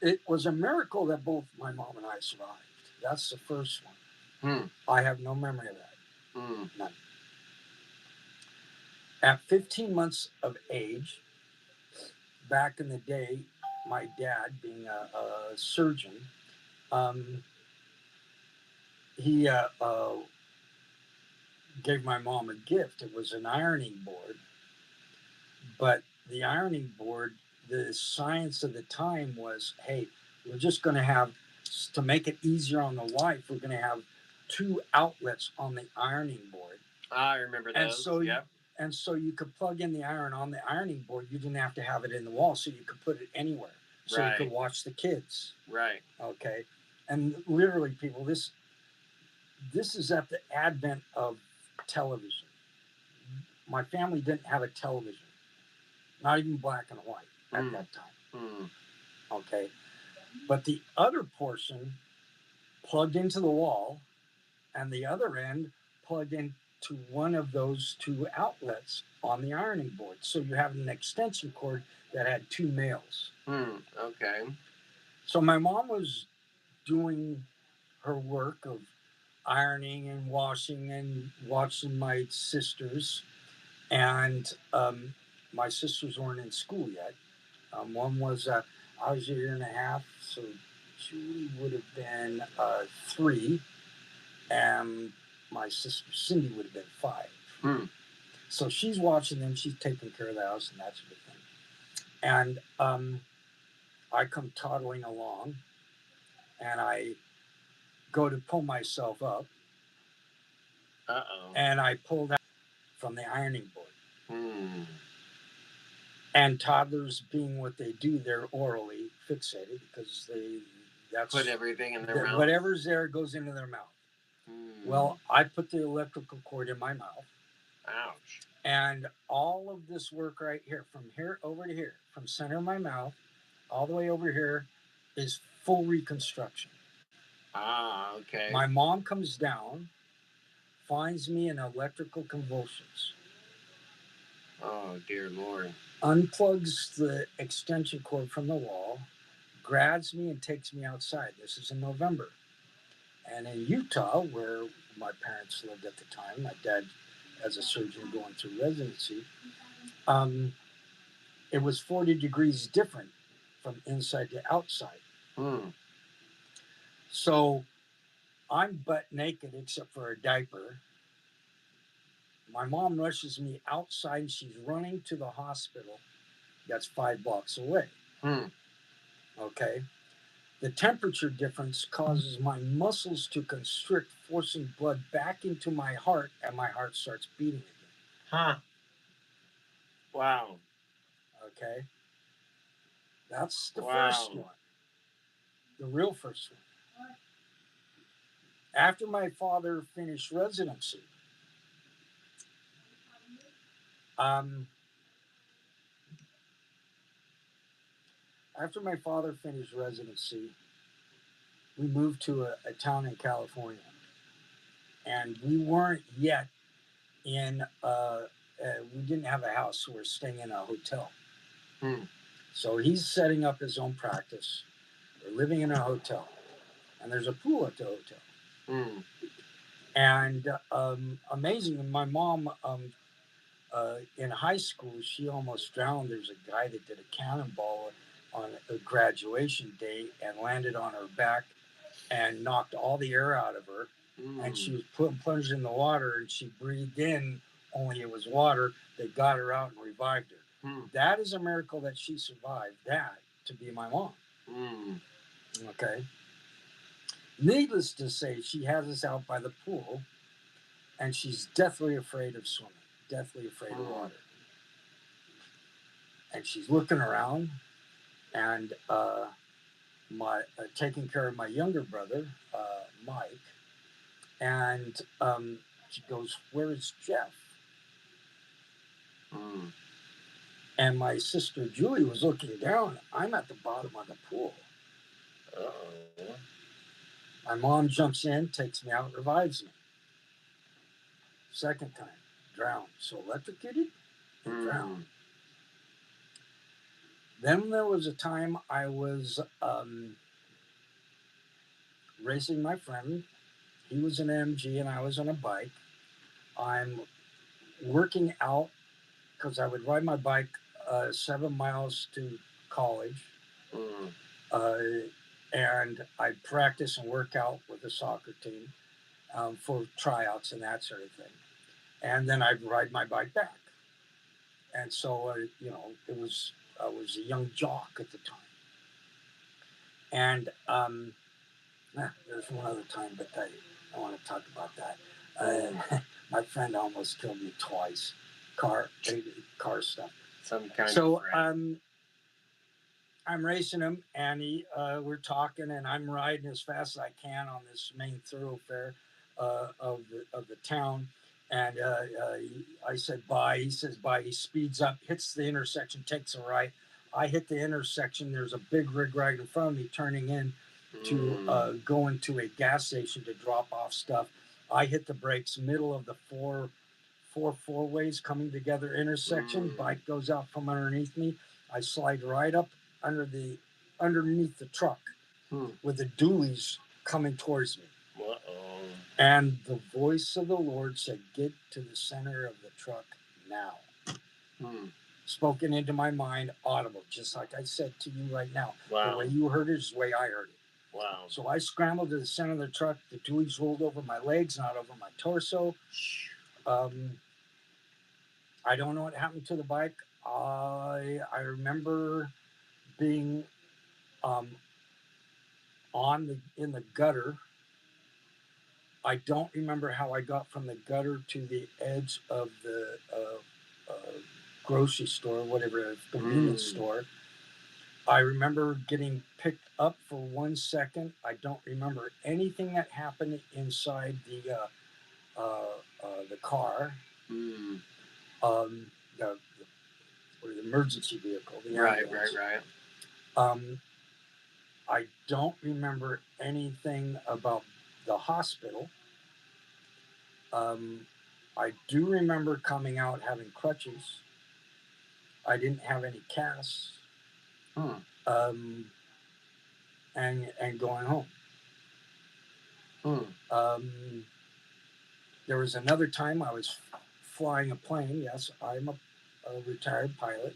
It was a miracle that both my mom and I survived. That's the first one. I have no memory of that. None. At 15 months of age, back in the day, my dad, being a surgeon, he gave my mom a gift. It was an ironing board. But the ironing board, the science of the time was, hey, we're just going to have, to make it easier on the wife, we're going to have 2 outlets on the ironing board. I remember those. And so, and so you could plug in the iron on the ironing board. You didn't have to have it in the wall, so you could put it anywhere. So you could watch the kids. Right. Okay. And literally, people, this is at the advent of television. My family didn't have a television. Not even black and white at that time. Okay. But the other portion plugged into the wall, and the other end plugged into one of those 2 outlets on the ironing board. So you have an extension cord that had 2 males. Okay. So my mom was doing her work of ironing and washing and watching my sisters. And my sisters weren't in school yet. One was, I was 1.5 years, so Julie would have been 3, and my sister Cindy would have been 5. So she's watching them, she's taking care of the house and that sort of thing. And I come toddling along, and I go to pull myself up. And I pulled out from the ironing board. And toddlers, being what they do, they're orally fixated because that's put everything in their mouth. Whatever's there goes into their mouth. Well, I put the electrical cord in my mouth. Ouch. And all of this work right here, from here over to here, from center of my mouth all the way over here, is full reconstruction. Okay. My mom comes down, finds me in electrical convulsions. Oh, dear Lord. Unplugs the extension cord from the wall, grabs me and takes me outside. This is in November. And in Utah, where my parents lived at the time, my dad as a surgeon going through residency, it was 40 degrees different from inside to outside. So I'm butt naked except for a diaper. My mom rushes me outside and she's running to the hospital that's 5 blocks away. Okay. The temperature difference causes my muscles to constrict, forcing blood back into my heart, and my heart starts beating again. Huh. Wow. Okay? That's the Wow. first one. The real first one. After my father finished residency, um, after my father finished residency, we moved to a town in California, and we weren't yet in. We didn't have a house, so we're staying in a hotel. So he's setting up his own practice. We're living in a hotel, and there's a pool at the hotel. And amazing, my mom in high school, she almost drowned. There's a guy that did a cannonball on a graduation day and landed on her back and knocked all the air out of her. And she was plunged in the water, and she breathed in, only it was water. They got her out and revived her. That is a miracle that she survived that to be my mom. Okay. Needless to say, she has us out by the pool, and she's deathly afraid of swimming, deathly afraid of water. And she's looking around, and my taking care of my younger brother, Mike, and she goes, "Where is Jeff?" And my sister Julie was looking down. I'm at the bottom of the pool. Uh-oh. My mom jumps in, takes me out, revives me. Second time, drowned. So electrocuted and drowned. Then there was a time I was racing my friend. He was an MG and I was on a bike. I'm working out because I would ride my bike 7 miles to college. And I'd practice and work out with the soccer team for tryouts and that sort of thing. And then I'd ride my bike back. And so, I was a young jock at the time. And there's one other time, but I want to talk about that. My friend almost killed me twice. Car stuff. Some kind so, of friend. I'm racing him, and we're talking, and I'm riding as fast as I can on this main thoroughfare of the town. And I said bye. He says bye. He speeds up, hits the intersection, takes a right. I hit the intersection. There's a big rig right in front of me, turning in to go into a gas station to drop off stuff. I hit the brakes, middle of the four ways coming together intersection. Bike goes out from underneath me. I slide right up underneath the truck with the dualies coming towards me. Uh-oh. And the voice of the Lord said, "Get to the center of the truck now." Spoken into my mind, audible, just like I said to you right now. Wow. The way you heard it is the way I heard it. Wow. So I scrambled to the center of the truck. The dualies rolled over my legs, not over my torso. I don't know what happened to the bike. I remember being in the gutter. I don't remember how I got from the gutter to the edge of the grocery store, whatever, convenience store. I remember getting picked up for 1 second. I don't remember anything that happened inside the car. The emergency vehicle. The ambulance. Right. I don't remember anything about the hospital. I do remember coming out having crutches. I didn't have any casts. And going home. There was another time I was flying a plane. Yes, I'm a retired pilot.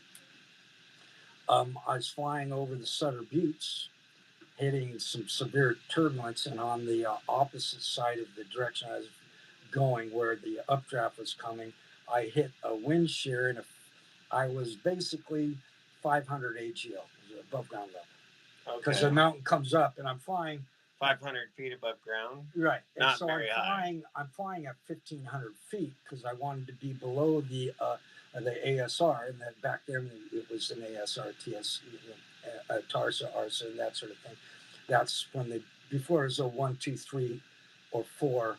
I was flying over the Sutter Buttes, hitting some severe turbulence, and on the opposite side of the direction I was going, where the updraft was coming, I hit a wind shear, and I was basically 500 AGL, above ground level. because the mountain comes up, and I'm flying 500 feet above ground. Right, and Not so very high. I'm flying at 1,500 feet because I wanted to be below the ASR, and then back then it was an ASR, TS, TARSA, ARSA, and that sort of thing. That's when before it was a 1, 2, 3, or 4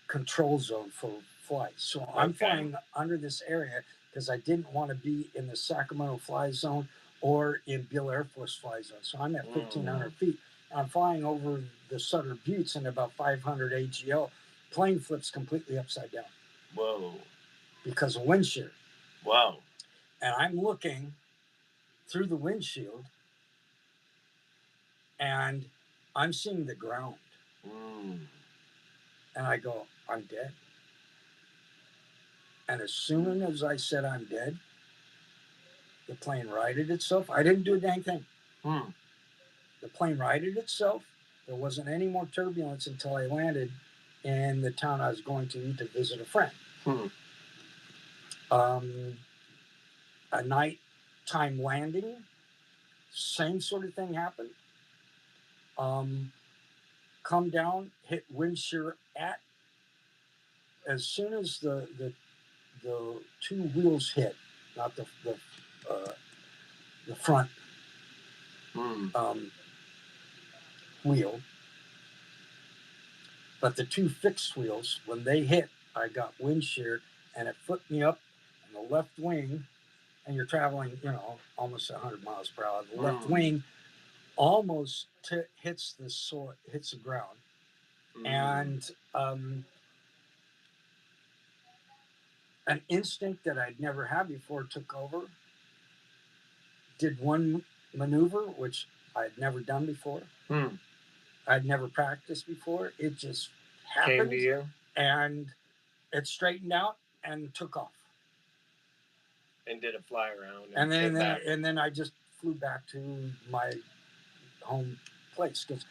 control zone for flight. So I'm flying under this area because I didn't want to be in the Sacramento fly zone or in Beale Air Force fly zone. So I'm at 1,500 feet. I'm flying over the Sutter Buttes and about 500 AGL. Plane flips completely upside down. Whoa. Because of wind shear. Wow. And I'm looking through the windshield and I'm seeing the ground. And I go, I'm dead. And as soon as I said I'm dead, the plane righted itself. I didn't do a dang thing. The plane righted itself. There wasn't any more turbulence until I landed in the town I was going to visit a friend. A nighttime landing, same sort of thing happened. Come down, hit wind shear at, as soon as the two wheels hit, not the front wheel, but the two fixed wheels, when they hit, I got wind shear and it flipped me up in the left wing, and you're traveling, almost 100 miles per hour. The left wing almost hits the ground. And an instinct that I'd never had before took over. Did one maneuver, which I'd never done before. I'd never practiced before. It just happened. Came to you? And it straightened out and took off. And did a fly around. And then I just flew back to my home place. Because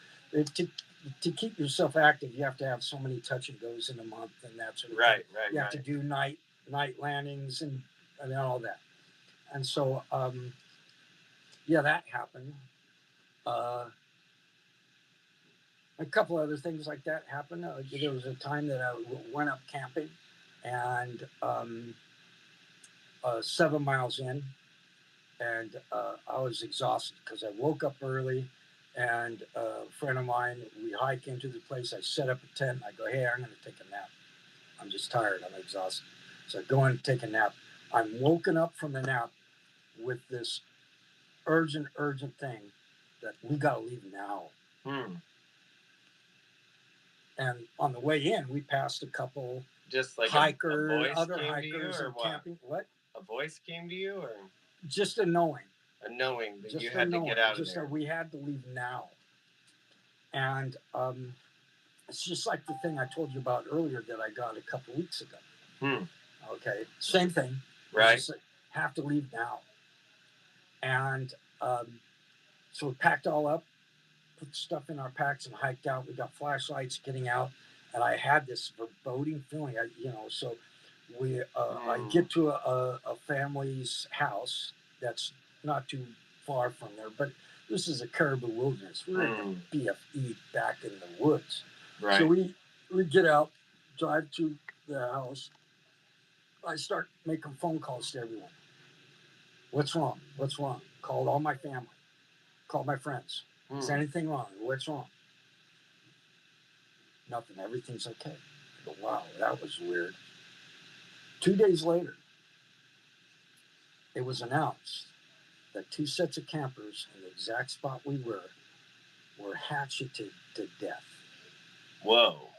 to keep yourself active, you have to have so many touch and goes in a month and that sort of thing. Right. You have to do night landings and all that. And so, that happened. A couple other things like that happened. There was a time that I went up camping, and 7 miles in, and I was exhausted because I woke up early, and a friend of mine, we hike into the place. I set up a tent. I go, hey, I'm going to take a nap. I'm just tired. I'm exhausted. So I go in and take a nap. I'm woken up from the nap with this urgent thing that we got to leave now. And on the way in, we passed a couple just like hikers, other hikers, and camping. What? A voice came to you, or just a knowing? A knowing that you had to get out of there. That we had to leave now. And it's just like the thing I told you about earlier that I got a couple weeks ago. Okay, same thing. Right. Just have to leave now. And so we packed all up, put stuff in our packs, and hiked out. We got flashlights getting out, and I had this foreboding feeling. So I get to a family's house that's not too far from there, but this is a caribou wilderness. We're in the BFE back in the woods. Right. So we get out, drive to the house. I start making phone calls to everyone. What's wrong? Called all my family. Called my friends. Is anything wrong? What's wrong? Nothing. Everything's okay. I go, wow, that was weird. 2 days later, it was announced that 2 sets of campers in the exact spot we were hatcheted to death. Whoa.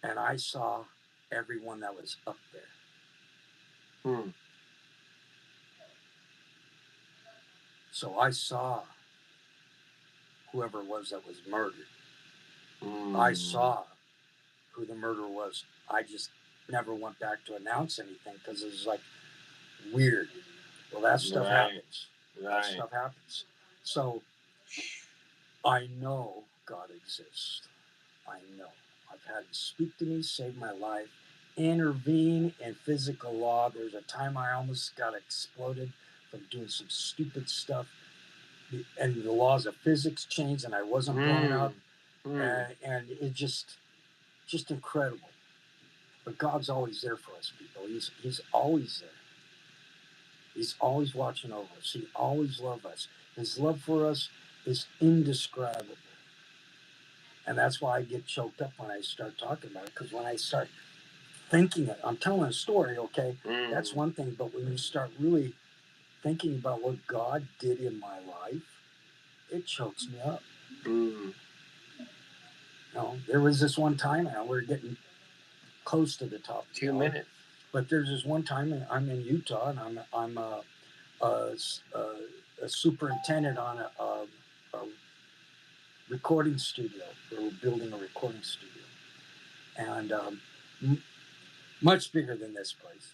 And I saw everyone that was up there. So I saw whoever it was that was murdered. I saw who the murderer was. I just never went back to announce anything because it was like weird. Well, that stuff happens. That stuff happens. So I know God exists. I know. I've had him speak to me, save my life, intervene in physical law. There's a time I almost got exploded from doing some stupid stuff. and the laws of physics changed, and I wasn't blown up, and it just incredible. But God's always there for us, people. He's always there. He's always watching over us. He always loves us. His love for us is indescribable. And that's why I get choked up when I start talking about it. Because when I start thinking it, I'm telling a story, okay? That's one thing. But when you start really thinking about what God did in my life, it chokes me up. You know, there was this one time, and we're getting close to the top. 2 minutes. But there's this one time, and I'm in Utah, and I'm a superintendent on a recording studio. We're building a recording studio, and much bigger than this place.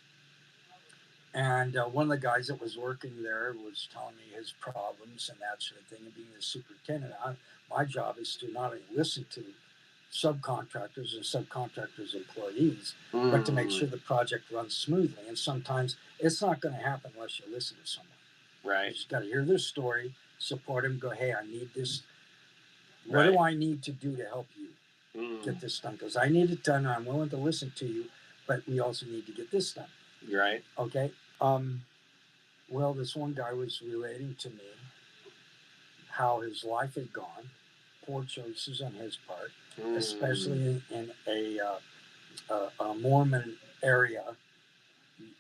And one of the guys that was working there was telling me his problems and that sort of thing. And being the superintendent, my job is to not only listen to subcontractors and subcontractors' employees, but to make sure the project runs smoothly. And sometimes it's not going to happen unless you listen to someone. Right. You just got to hear their story, support them, go, hey, I need this. What do I need to do to help you get this done? Because I need it done, and I'm willing to listen to you, but we also need to get this done. Right. Okay. Well, this one guy was relating to me how his life had gone, poor choices on his part, especially in a Mormon area.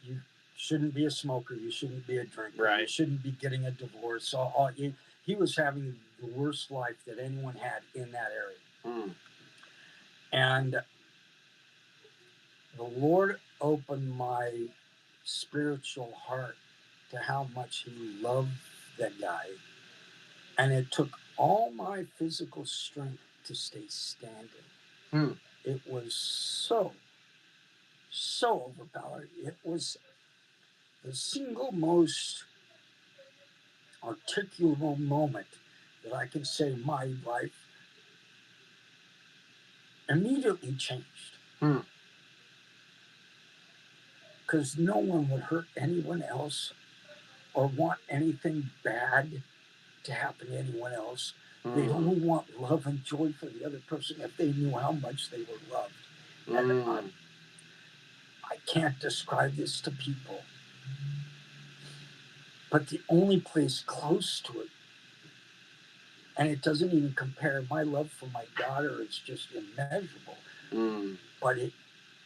You shouldn't be a smoker. You shouldn't be a drinker. Right. You shouldn't be getting a divorce. So he was having the worst life that anyone had in that area. And the Lord opened my spiritual heart to how much he loved that guy. And it took all my physical strength to stay standing. It was so overpowering. It was the single most articulable moment that I can say my life immediately changed. Because no one would hurt anyone else or want anything bad to happen to anyone else. They only want love and joy for the other person if they knew how much they were loved. And I can't describe this to people. But the only place close to it, and it doesn't even compare, my love for my daughter is just immeasurable. But it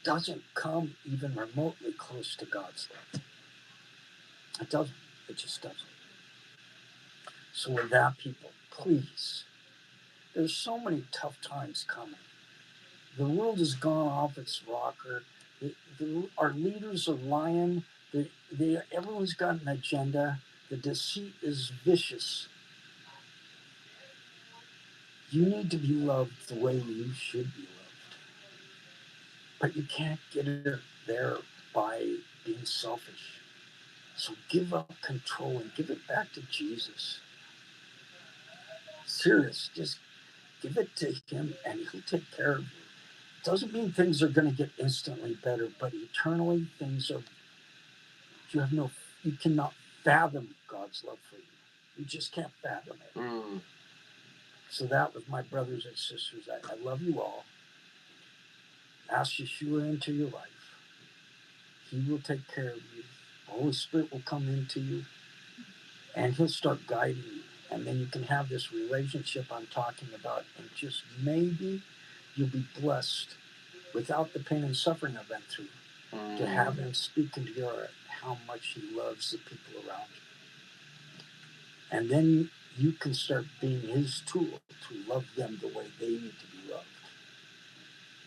doesn't come even remotely close to God's love. It doesn't. It just doesn't. So with that, people, please, there's so many tough times coming. The world has gone off its rocker. Our leaders are lying. Everyone's got an agenda. The deceit is vicious. You need to be loved the way you should be loved. But you can't get it there by being selfish. So give up control and give it back to Jesus. Serious, just give it to him and he'll take care of you. It doesn't mean things are going to get instantly better, but eternally things are, you cannot fathom God's love for you. You just can't fathom it. So that was my brothers and sisters. I love you all. Ask Yeshua into your life. He will take care of you. The Holy Spirit will come into you and he'll start guiding you. And then you can have this relationship I'm talking about, and just maybe you'll be blessed without the pain and suffering I've been through to have him speak into your heart how much he loves the people around you. And then you can start being his tool to love them the way they need to be loved.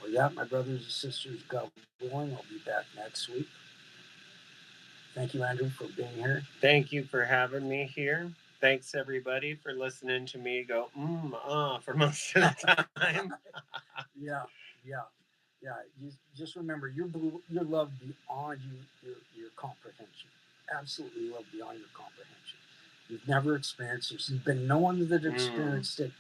Well, yeah, my brothers and sisters, God willing, I'll be back next week. Thank you, Andrew, for being here. Thank you for having me here. Thanks, everybody, for listening to me go, for most of the time. Yeah. You just remember, you're loved beyond your comprehension. Absolutely loved beyond your comprehension. You've never experienced this. There's been no one that experienced it.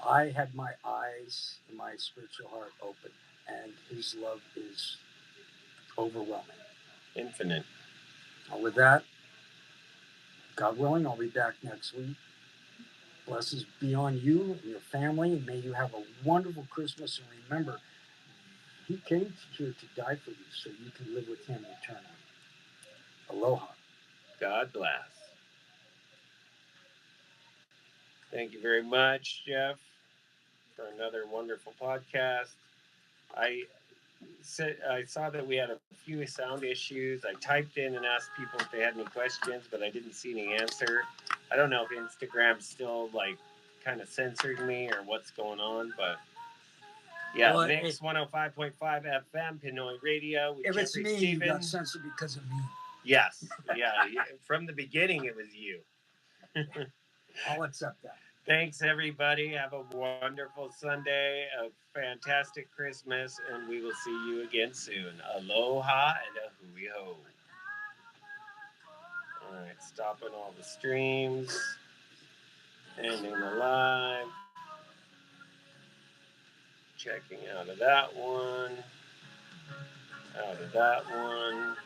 I had my eyes and my spiritual heart open, and his love is overwhelming. Infinite. With that, God willing, I'll be back next week. Blessings be on you and your family. May you have a wonderful Christmas. And remember, He came here to die for you so you can live with Him eternally. Aloha. God bless. Thank you very much, Jeff, for another wonderful podcast. I saw that we had a few sound issues. I typed in and asked people if they had any questions, but I didn't see any answer. I don't know if Instagram's still like kind of censoring me or what's going on, but yeah, well, Mix 105.5 FM, Pinoy Radio with if Jeffrey it's me, Stephen. You got censored because of me. Yes, yeah. From the beginning, it was you. I'll accept that. Thanks, everybody. Have a wonderful Sunday, a fantastic Christmas, and we will see you again soon. Aloha and a hui ho. All right, stopping all the streams, ending the live, checking out of that one, out of that one.